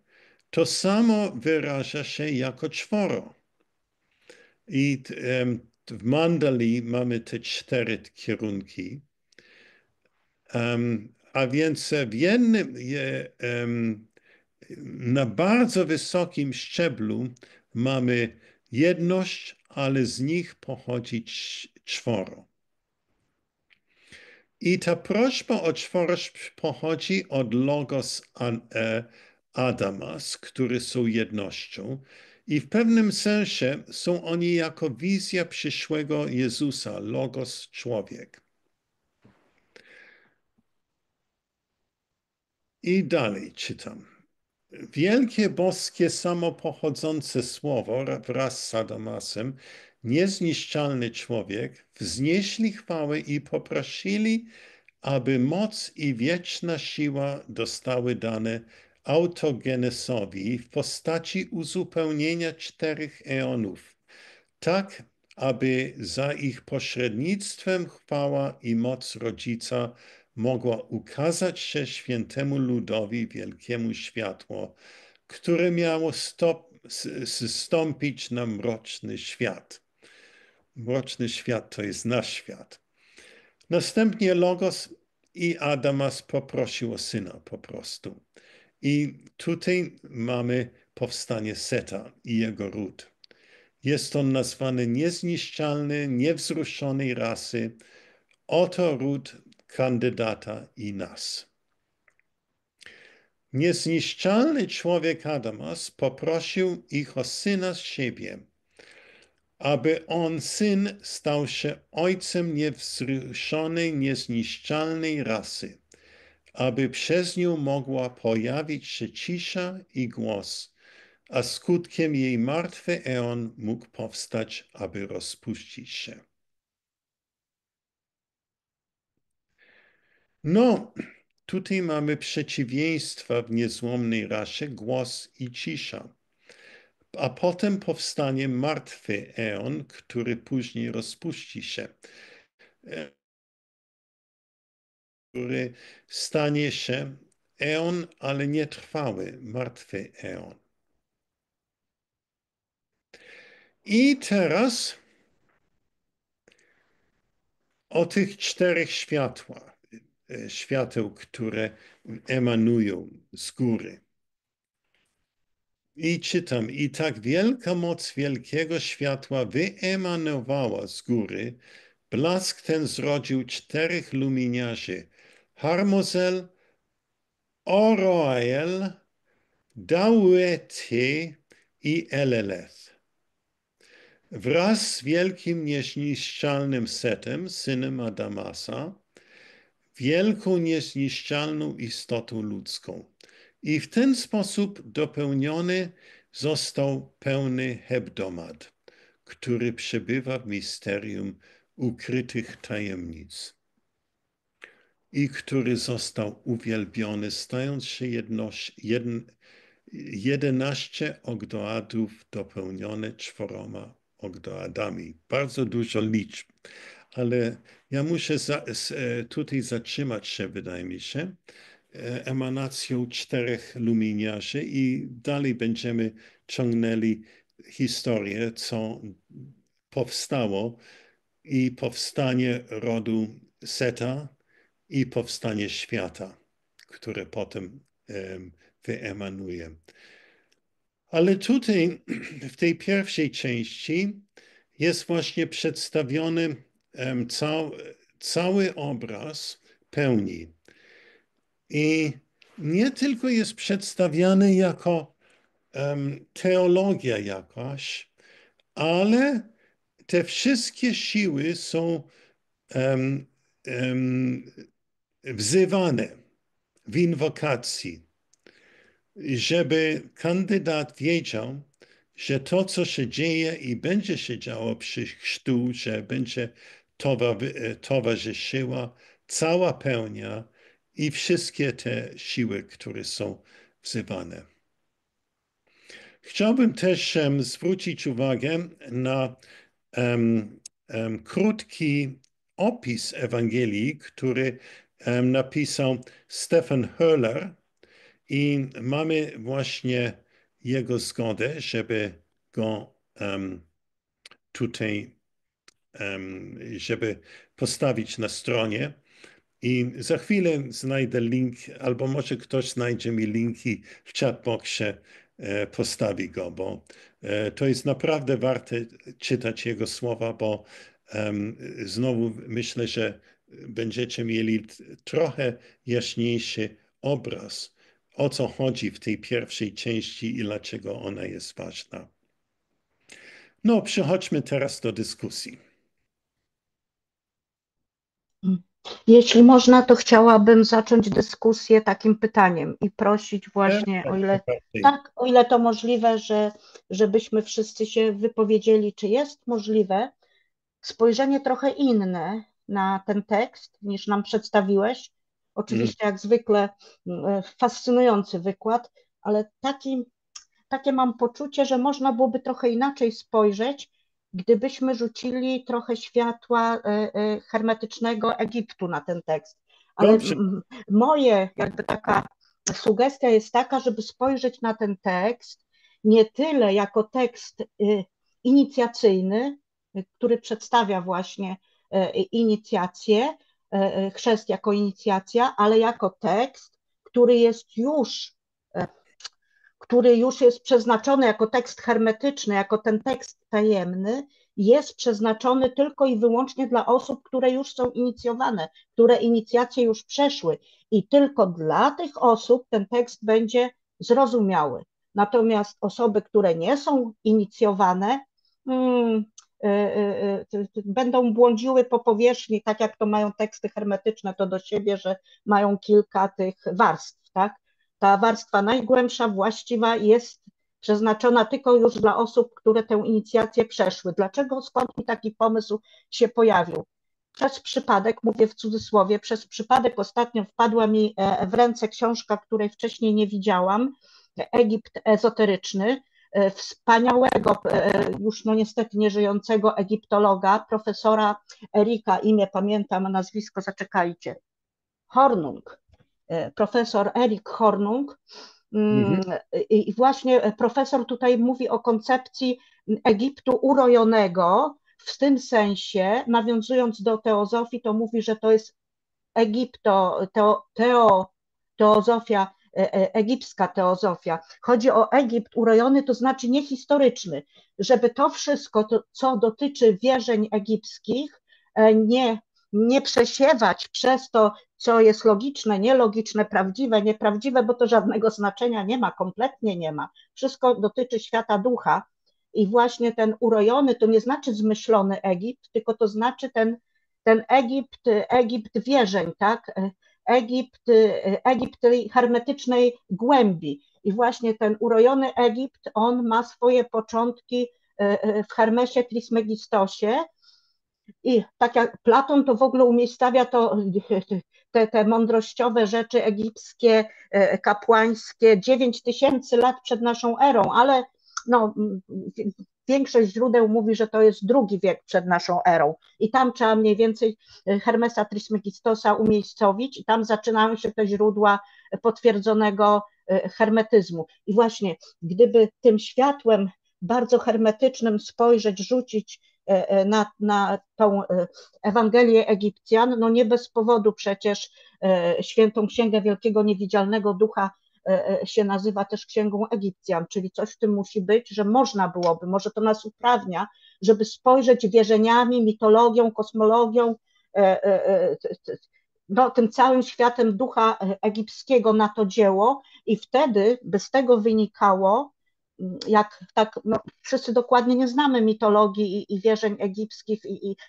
to samo wyraża się jako czworo. I w mandali mamy te cztery kierunki. A więc w jednym, na bardzo wysokim szczeblu mamy jedność, ale z nich pochodzi czworo. I ta prośba o czworość pochodzi od Logos Adamas, które są jednością. I w pewnym sensie są oni jako wizja przyszłego Jezusa, Logos człowiek. I dalej czytam. Wielkie boskie samopochodzące słowo wraz z Adamasem, niezniszczalny człowiek, wznieśli chwałę i poprosili, aby moc i wieczna siła dostały dane autogenesowi w postaci uzupełnienia czterech eonów, tak aby za ich pośrednictwem chwała i moc rodzica mogła ukazać się świętemu ludowi wielkiemu światło, które miało zstąpić na mroczny świat. Mroczny świat to jest nasz świat. Następnie Logos i Adamas poprosił o syna po prostu. I tutaj mamy powstanie Seta i jego ród. Jest on nazwany niezniszczalny, niewzruszonej rasy. Oto ród kandydata i nas. Niezniszczalny człowiek Adamas poprosił ich o syna z siebie, aby on, syn, stał się ojcem niewzruszonej, niezniszczalnej rasy, aby przez nią mogła pojawić się cisza i głos, a skutkiem jej martwy eon mógł powstać, aby rozpuścić się. No, tutaj mamy przeciwieństwa w niezłomnej rasie, głos i cisza. A potem powstanie martwy eon, który później rozpuści się, który stanie się eon, ale nietrwały, martwy eon. I teraz o tych czterech świateł, które emanują z góry. I czytam, i tak wielka moc wielkiego światła wyemanowała z góry. Blask ten zrodził czterech luminiarzy. Harmozel, Oroael, Dauety i Eleleth. Wraz z wielkim niezniszczalnym Setem, synem Adamasa, wielką niezniszczalną istotą ludzką. I w ten sposób dopełniony został pełny Hebdomad, który przebywa w misterium ukrytych tajemnic i który został uwielbiony, stając się 11 ogdoadów dopełnione 4 ogdoadami. Bardzo dużo liczb, ale ja muszę tutaj zatrzymać się, wydaje mi się, emanacją 4 luminiarzy i dalej będziemy ciągnęli historię, co powstało i powstanie rodu Seta i powstanie świata, które potem wyemanuje. Ale tutaj w tej pierwszej części jest właśnie przedstawiony cały obraz pełni. I nie tylko jest przedstawiany jako teologia jakaś, ale te wszystkie siły są wzywane w inwokacji, żeby kandydat wiedział, że to, co się dzieje i będzie się działo przy chrztu, że będzie towarzyszyła cała pełnia i wszystkie te siły, które są wzywane. Chciałbym też zwrócić uwagę na krótki opis Ewangelii, który napisał Stefan Höhler i mamy właśnie jego zgodę, żeby go tutaj, żeby postawić na stronie. I za chwilę znajdę link, albo może ktoś znajdzie mi linki w chatboxie, postawi go, bo to jest naprawdę warte czytać jego słowa, bo znowu myślę, że będziecie mieli trochę jaśniejszy obraz, o co chodzi w tej pierwszej części i dlaczego ona jest ważna. No, przechodźmy teraz do dyskusji. Jeśli można, to chciałabym zacząć dyskusję takim pytaniem i prosić właśnie, o ile to możliwe, żebyśmy wszyscy się wypowiedzieli, czy jest możliwe spojrzenie trochę inne na ten tekst, niż nam przedstawiłeś. Oczywiście, jak zwykle, fascynujący wykład, ale takie mam poczucie, że można byłoby trochę inaczej spojrzeć, gdybyśmy rzucili trochę światła hermetycznego Egiptu na ten tekst. Ale moje jakby taka sugestia jest taka, żeby spojrzeć na ten tekst nie tyle jako tekst inicjacyjny, który przedstawia właśnie inicjację, chrzest jako inicjacja, ale jako tekst, który już jest przeznaczony jako tekst hermetyczny, jako ten tekst tajemny, jest przeznaczony tylko i wyłącznie dla osób, które już są inicjowane, które inicjacje już przeszły i tylko dla tych osób ten tekst będzie zrozumiały. Natomiast osoby, które nie są inicjowane, będą błądziły po powierzchni, tak jak to mają teksty hermetyczne to do siebie, że mają kilka tych warstw, tak? Ta warstwa najgłębsza, właściwa jest przeznaczona tylko już dla osób, które tę inicjację przeszły. Dlaczego, skąd mi taki pomysł się pojawił? Przez przypadek, mówię w cudzysłowie, przez przypadek ostatnio wpadła mi w ręce książka, której wcześniej nie widziałam, Egipt ezoteryczny, wspaniałego, już no niestety nieżyjącego egiptologa, profesora Erika, imię pamiętam, a nazwisko zaczekajcie, Hornung, profesor Erik Hornung. I właśnie profesor tutaj mówi o koncepcji Egiptu urojonego, w tym sensie, nawiązując do teozofii, to mówi, że to jest teozofia, egipska teozofia. Chodzi o Egipt urojony, to znaczy niehistoryczny, żeby to wszystko, co dotyczy wierzeń egipskich, nie przesiewać przez to, co jest logiczne, nielogiczne, prawdziwe, nieprawdziwe, bo to żadnego znaczenia nie ma, kompletnie nie ma. Wszystko dotyczy świata ducha i właśnie ten urojony to nie znaczy zmyślony Egipt, tylko to znaczy ten Egipt wierzeń, tak? Egipt tej hermetycznej głębi. I właśnie ten urojony Egipt, on ma swoje początki w Hermesie Trismegistosie. I tak jak Platon to w ogóle umiejscawia to, te mądrościowe rzeczy egipskie, kapłańskie 9000 lat przed naszą erą, ale no, większość źródeł mówi, że to jest II wiek przed naszą erą i tam trzeba mniej więcej Hermesa Trismegistosa umiejscowić i tam zaczynają się te źródła potwierdzonego hermetyzmu. I właśnie gdyby tym światłem bardzo hermetycznym spojrzeć, rzucić na tą Ewangelię Egipcjan, no nie bez powodu przecież Świętą Księgę Wielkiego Niewidzialnego Ducha się nazywa też Księgą Egipcjan, czyli coś w tym musi być, że można byłoby, może to nas uprawnia, żeby spojrzeć wierzeniami, mitologią, kosmologią, no, tym całym światem ducha egipskiego na to dzieło i wtedy by z tego wynikało, jak tak, no, wszyscy dokładnie nie znamy mitologii i wierzeń egipskich,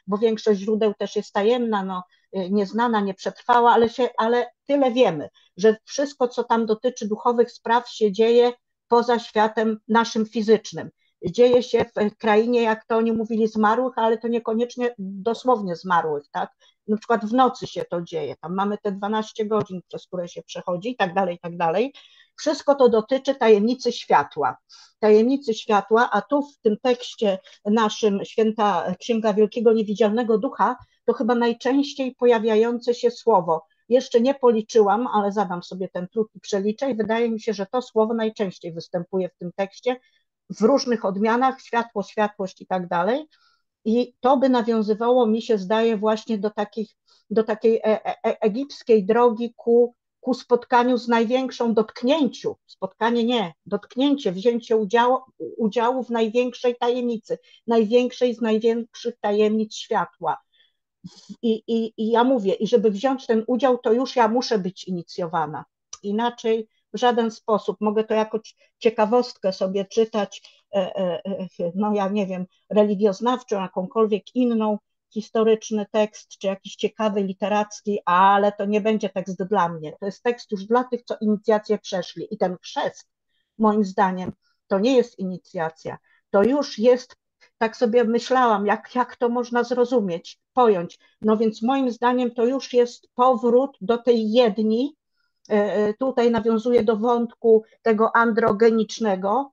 bo większość źródeł też jest tajemna, no, nieznana, nie przetrwała, ale tyle wiemy, że wszystko, co tam dotyczy duchowych spraw, się dzieje poza światem naszym fizycznym. Dzieje się w krainie, jak to oni mówili, zmarłych, ale to niekoniecznie dosłownie zmarłych, tak? Na przykład w nocy się to dzieje, tam mamy te 12 godzin, przez które się przechodzi i tak dalej, i tak dalej. Wszystko to dotyczy tajemnicy światła, a tu w tym tekście naszym Święta Księga Wielkiego Niewidzialnego Ducha to chyba najczęściej pojawiające się słowo. Jeszcze nie policzyłam, ale zadam sobie ten trud i przeliczę i wydaje mi się, że to słowo najczęściej występuje w tym tekście w różnych odmianach, światło, światłość i tak dalej. I to by nawiązywało, mi się zdaje, właśnie do takiej egipskiej drogi ku spotkaniu z największą, dotknięcie, wzięcie udziału w największej tajemnicy, największej z największych tajemnic światła. I ja mówię, i żeby wziąć ten udział, to już ja muszę być inicjowana. Inaczej w żaden sposób. Mogę to jako ciekawostkę sobie czytać, no ja nie wiem, religioznawczą, jakąkolwiek inną, historyczny tekst, czy jakiś ciekawy, literacki, ale to nie będzie tekst dla mnie. To jest tekst już dla tych, co inicjację przeszli. I ten chrzest, moim zdaniem, to nie jest inicjacja. To już jest, tak sobie myślałam, jak to można zrozumieć, pojąć. No więc moim zdaniem to już jest powrót do tej jedni, tutaj nawiązuje do wątku tego androgenicznego,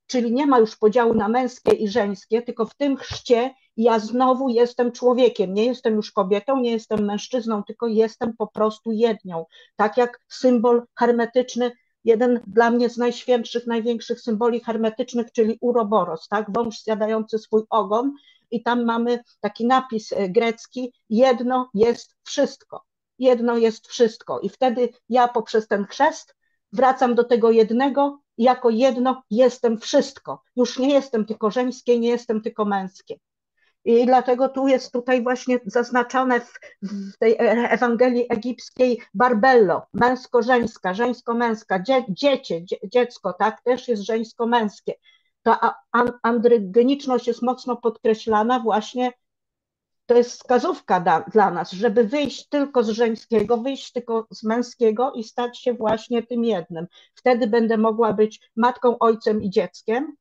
czyli nie ma już podziału na męskie i żeńskie, tylko w tym chrzcie ja znowu jestem człowiekiem, nie jestem już kobietą, nie jestem mężczyzną, tylko jestem po prostu jednią. Tak jak symbol hermetyczny jeden dla mnie z najświętszych, największych symboli hermetycznych, czyli uroboros, tak? Wąż zjadający swój ogon i tam mamy taki napis grecki, jedno jest wszystko. Jedno jest wszystko. I wtedy ja poprzez ten chrzest wracam do tego jednego i jako jedno jestem wszystko. Już nie jestem tylko żeńskie, nie jestem tylko męskie. I dlatego tu jest tutaj właśnie zaznaczone w tej Ewangelii egipskiej barbello, męsko-żeńska, żeńsko-męska, dziecko, tak, też jest żeńsko-męskie. Ta androgeniczność jest mocno podkreślana właśnie, to jest wskazówka dla nas, żeby wyjść tylko z żeńskiego, wyjść tylko z męskiego i stać się właśnie tym jednym. Wtedy będę mogła być matką, ojcem i dzieckiem,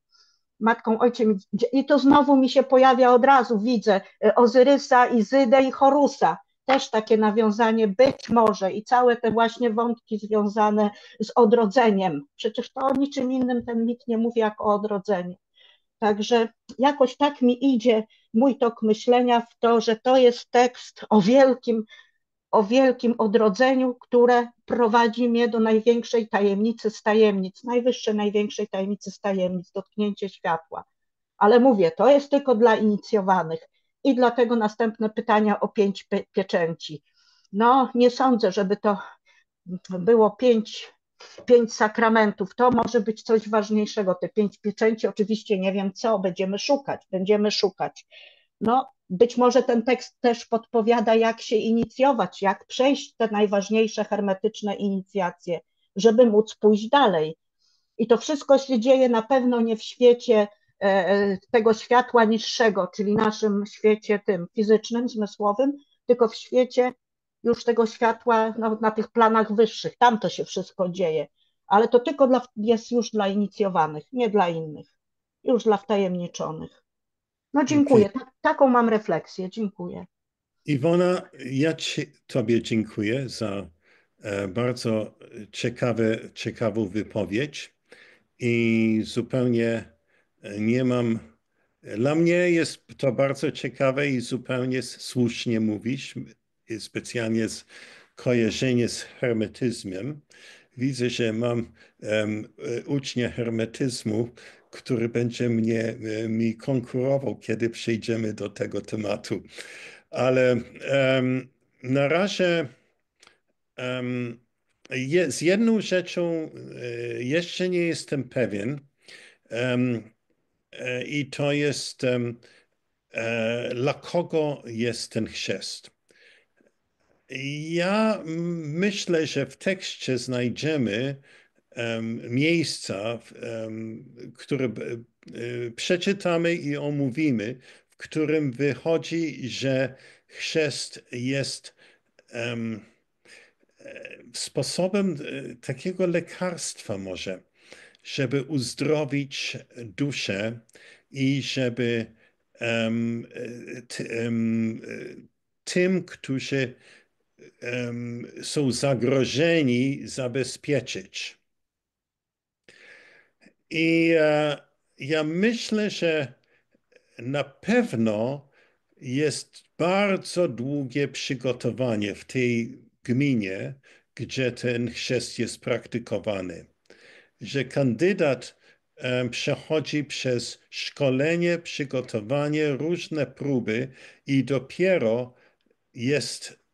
matką, ojcem i to znowu mi się pojawia od razu, widzę Ozyrysa, Izydę i Horusa, też takie nawiązanie być może i całe te właśnie wątki związane z odrodzeniem. Przecież to o niczym innym ten mit nie mówi jak o odrodzeniu. Także jakoś tak mi idzie mój tok myślenia w to, że to jest tekst o wielkim odrodzeniu, które prowadzi mnie do największej tajemnicy z tajemnic, najwyższej, największej tajemnicy z tajemnic, dotknięcie światła. Ale mówię, to jest tylko dla inicjowanych i dlatego następne pytania o 5 pieczęci. No, nie sądzę, żeby to było 5 sakramentów. To może być coś ważniejszego, te 5 pieczęci. Oczywiście nie wiem co, będziemy szukać. No, być może ten tekst też podpowiada, jak się inicjować, jak przejść te najważniejsze hermetyczne inicjacje, żeby móc pójść dalej. I to wszystko się dzieje na pewno nie w świecie tego światła niższego, czyli naszym świecie tym fizycznym, zmysłowym, tylko w świecie już tego światła no, na tych planach wyższych. Tam to się wszystko dzieje. Ale to tylko jest już dla inicjowanych, nie dla innych. Już dla wtajemniczonych. No Okay. dziękuję. Taką mam refleksję. Dziękuję. Iwona, ja Tobie dziękuję za bardzo ciekawą wypowiedź i zupełnie nie mam. Dla mnie jest to bardzo ciekawe i zupełnie słusznie mówisz, specjalnie kojarzenie z hermetyzmem. Widzę, że mam ucznia hermetyzmu, który będzie mi konkurował, kiedy przejdziemy do tego tematu. Ale na razie z jedną rzeczą jeszcze nie jestem pewien i to jest dla kogo jest ten chrzest. Ja myślę, że w tekście znajdziemy miejsca, które przeczytamy i omówimy, w którym wychodzi, że chrzest jest sposobem takiego lekarstwa może, żeby uzdrowić duszę i żeby tym, którzy są zagrożeni, zabezpieczyć. I ja myślę, że na pewno jest bardzo długie przygotowanie w tej gminie, gdzie ten chrzest jest praktykowany. Że kandydat przechodzi przez szkolenie, przygotowanie, różne próby i dopiero jest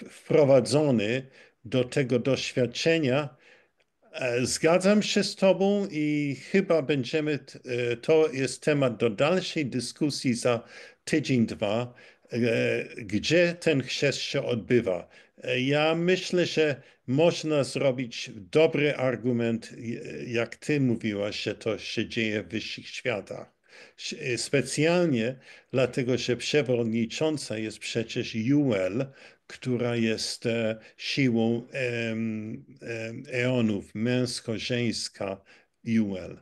wprowadzony do tego doświadczenia. Zgadzam się z Tobą i chyba to jest temat do dalszej dyskusji za tydzień, dwa, gdzie ten chrzest się odbywa. Ja myślę, że można zrobić dobry argument, jak Ty mówiłaś, że to się dzieje w wyższych światach. Specjalnie dlatego, że przewodnicząca jest przecież Juel, która jest siłą eonów, męsko-żeńska Juel.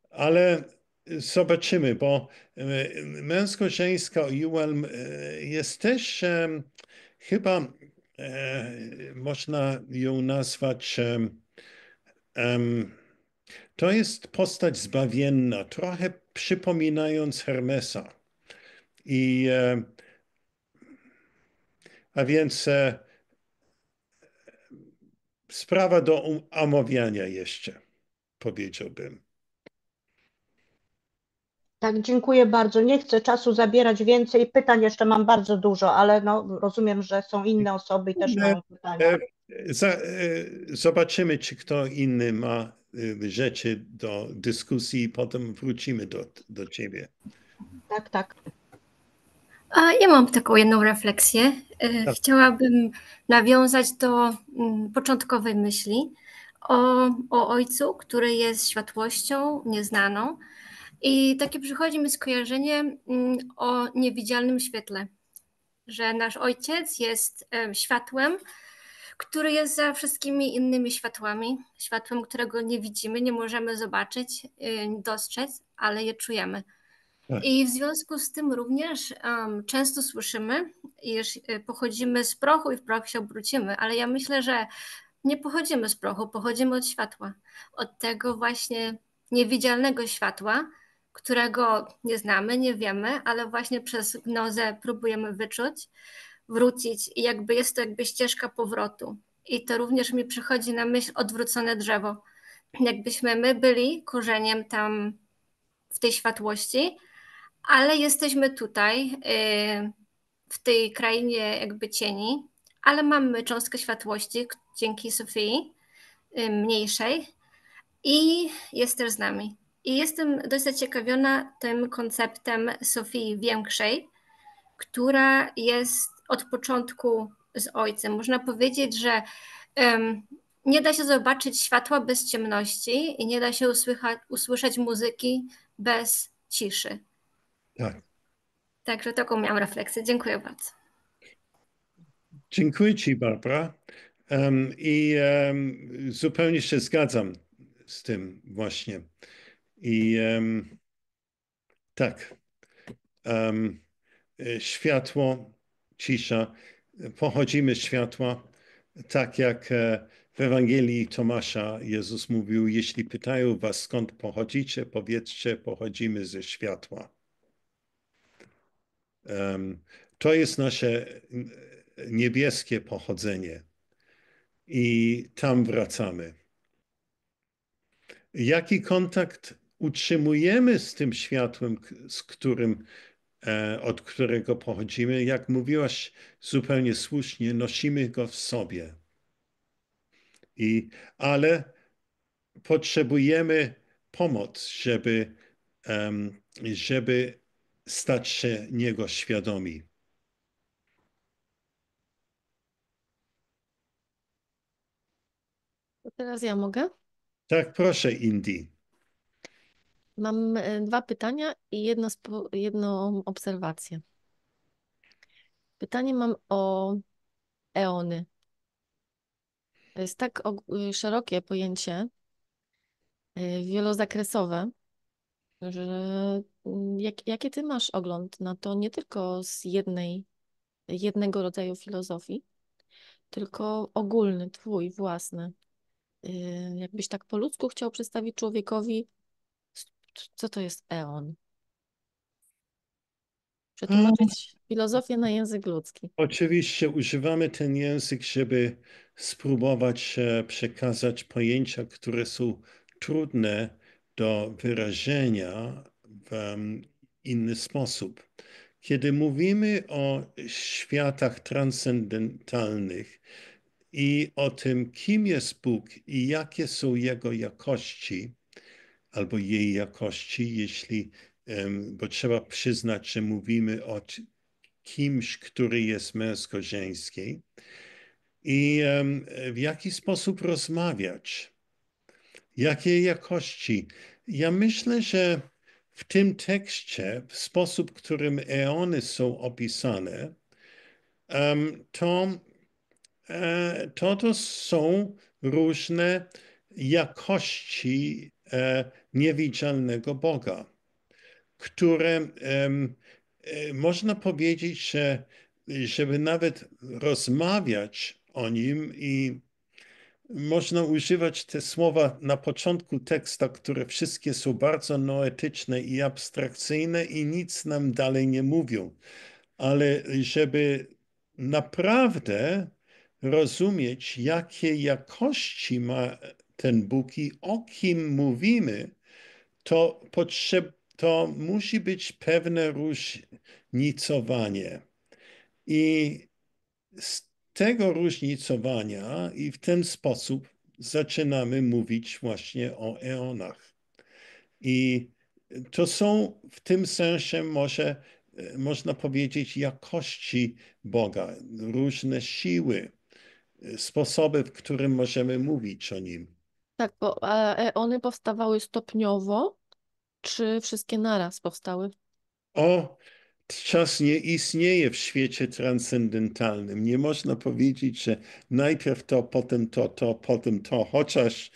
Ale zobaczymy, bo męsko-żeńska Juel jest też chyba można ją nazwać to jest postać zbawienna, trochę przypominając Hermesa. A więc sprawa do omawiania jeszcze, powiedziałbym. Tak, dziękuję bardzo. Nie chcę czasu zabierać więcej. Pytań jeszcze mam bardzo dużo, ale no, rozumiem, że są inne osoby i też E, mają pytania. e, Zobaczymy, czy kto inny ma rzeczy do dyskusji i potem wrócimy do ciebie. Tak, tak. A ja mam taką jedną refleksję. Tak. Chciałabym nawiązać do początkowej myśli o Ojcu, który jest światłością nieznaną. I takie przychodzi mi skojarzenie o niewidzialnym świetle, że nasz Ojciec jest światłem, który jest za wszystkimi innymi światłami, światłem, którego nie widzimy, nie możemy zobaczyć, dostrzec, ale je czujemy. Tak. I w związku z tym również często słyszymy, iż pochodzimy z prochu i w proch się obrócimy, ale ja myślę, że nie pochodzimy z prochu, pochodzimy od światła, od tego właśnie niewidzialnego światła, którego nie znamy, nie wiemy, ale właśnie przez gnozę próbujemy wyczuć, wrócić i jakby jest to jakby ścieżka powrotu. I to również mi przychodzi na myśl odwrócone drzewo. Jakbyśmy my byli korzeniem tam w tej światłości, ale jesteśmy tutaj, w tej krainie jakby cieni, ale mamy cząstkę światłości dzięki Sofii, mniejszej, i jest też z nami. I jestem dość zaciekawiona tym konceptem Sofii większej, która jest od początku z Ojcem. Można powiedzieć, że nie da się zobaczyć światła bez ciemności i nie da się usłyszeć muzyki bez ciszy. Tak. Także taką miałam refleksję. Dziękuję bardzo. Dziękuję Ci, Barbara. Zupełnie się zgadzam z tym właśnie. I tak, światło, cisza, pochodzimy z światła, tak jak w Ewangelii Tomasza Jezus mówił, jeśli pytają was, skąd pochodzicie, powiedzcie, pochodzimy ze światła. To jest nasze niebieskie pochodzenie i tam wracamy. Jaki kontakt utrzymujemy z tym światłem, od którego pochodzimy? Jak mówiłaś zupełnie słusznie, nosimy go w sobie. Ale potrzebujemy pomoc, żeby stać się niego świadomi. To teraz ja mogę? Tak, proszę, Indy. Mam dwa pytania i jedną obserwację. Pytanie mam o eony. To jest tak szerokie pojęcie, wielozakresowe, że jaki ty masz ogląd na to nie tylko z jednego rodzaju filozofii, tylko ogólny, twój, własny. Jakbyś tak po ludzku chciał przedstawić człowiekowi, co to jest eon? Przetłumaczyć filozofię na język ludzki. Oczywiście używamy ten język, żeby spróbować przekazać pojęcia, które są trudne do wyrażenia w inny sposób. Kiedy mówimy o światach transcendentalnych i o tym, kim jest Bóg i jakie są Jego jakości, albo jej jakości, bo trzeba przyznać, że mówimy o kimś, który jest męsko-żeński i w jaki sposób rozmawiać, jakiej jakości. Ja myślę, że w tym tekście, w sposób, którym eony są opisane, to są różne jakości niewidzialnego Boga, które można powiedzieć, że żeby nawet rozmawiać o nim i można używać te słowa na początku tekstu, które wszystkie są bardzo noetyczne i abstrakcyjne i nic nam dalej nie mówią. Ale żeby naprawdę rozumieć, jakie jakości ma ten Bóg i o kim mówimy, to musi być pewne różnicowanie. I z tego różnicowania i w ten sposób zaczynamy mówić właśnie o eonach. I to są w tym sensie można powiedzieć jakości Boga, różne siły, sposoby, w którym możemy mówić o Nim. Tak, bo eony powstawały stopniowo, czy wszystkie naraz powstały? O, czas nie istnieje w świecie transcendentalnym. Nie można powiedzieć, że najpierw to, potem to, chociaż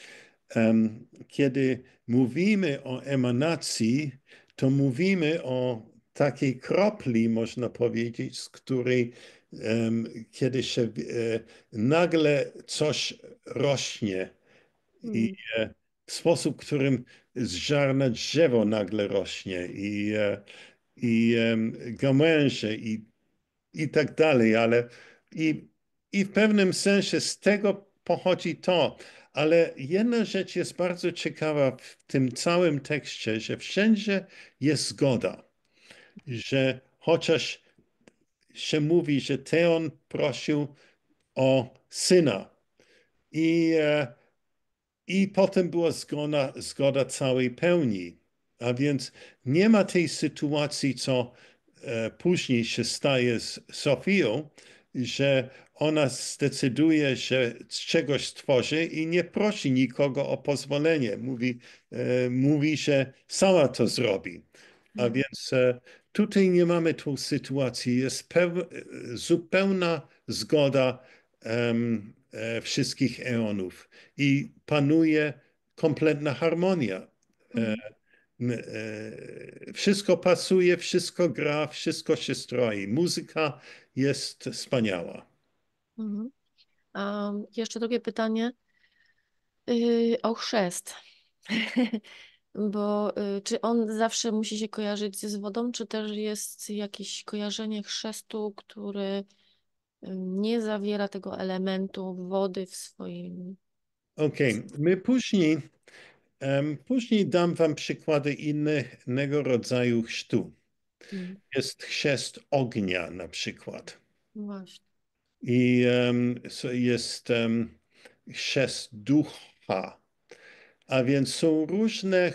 kiedy mówimy o emanacji, to mówimy o takiej kropli, można powiedzieć, z której kiedy się nagle coś rośnie i Mm. w sposób, w którym z ziarna drzewo nagle rośnie i gałęzie i tak dalej, ale i, i w pewnym sensie z tego pochodzi to. Ale jedna rzecz jest bardzo ciekawa w tym całym tekście, że wszędzie jest zgoda, że chociaż się mówi, że Teon prosił o syna i i potem była zgoda całej pełni. A więc nie ma tej sytuacji, co później się staje z Sofią, że ona zdecyduje, że z czegoś stworzy i nie prosi nikogo o pozwolenie. Mówi, że sama to zrobi. A więc tutaj nie mamy tą sytuacji. Jest zupełna zgoda wszystkich eonów i panuje kompletna harmonia. E, Mhm. Wszystko pasuje, wszystko gra, wszystko się stroi. Muzyka jest wspaniała. Mhm. A jeszcze drugie pytanie o chrzest. Bo czy on zawsze musi się kojarzyć z wodą, czy też jest jakieś kojarzenie chrztu, który nie zawiera tego elementu wody w swoim. Okej, my później dam wam przykłady innego rodzaju chrztu. Mm, Jest chrzest ognia na przykład. Właśnie. I jest chrzest ducha. A więc są różne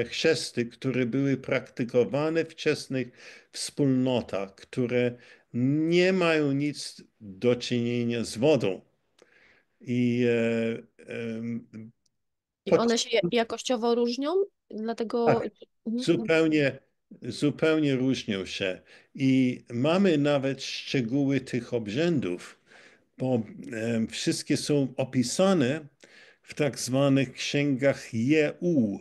chrzesty, które były praktykowane w wczesnych wspólnotach, które nie mają nic do czynienia z wodą. I I one się jakościowo różnią, dlatego. tak, Mhm. zupełnie różnią się. I mamy nawet szczegóły tych obrzędów, bo wszystkie są opisane w tak zwanych księgach Jeu,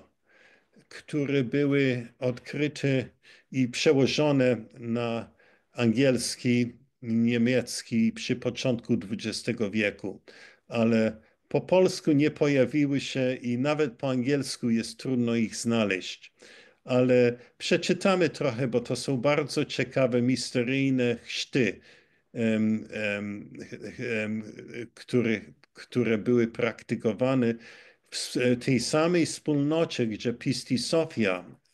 które były odkryte i przełożone na angielski, niemiecki przy początku XX wieku, ale po polsku nie pojawiły się i nawet po angielsku jest trudno ich znaleźć. Ale przeczytamy trochę, bo to są bardzo ciekawe, misteryjne chrzty, em, em, em, które były praktykowane w tej samej wspólnocie, gdzie Pistisofia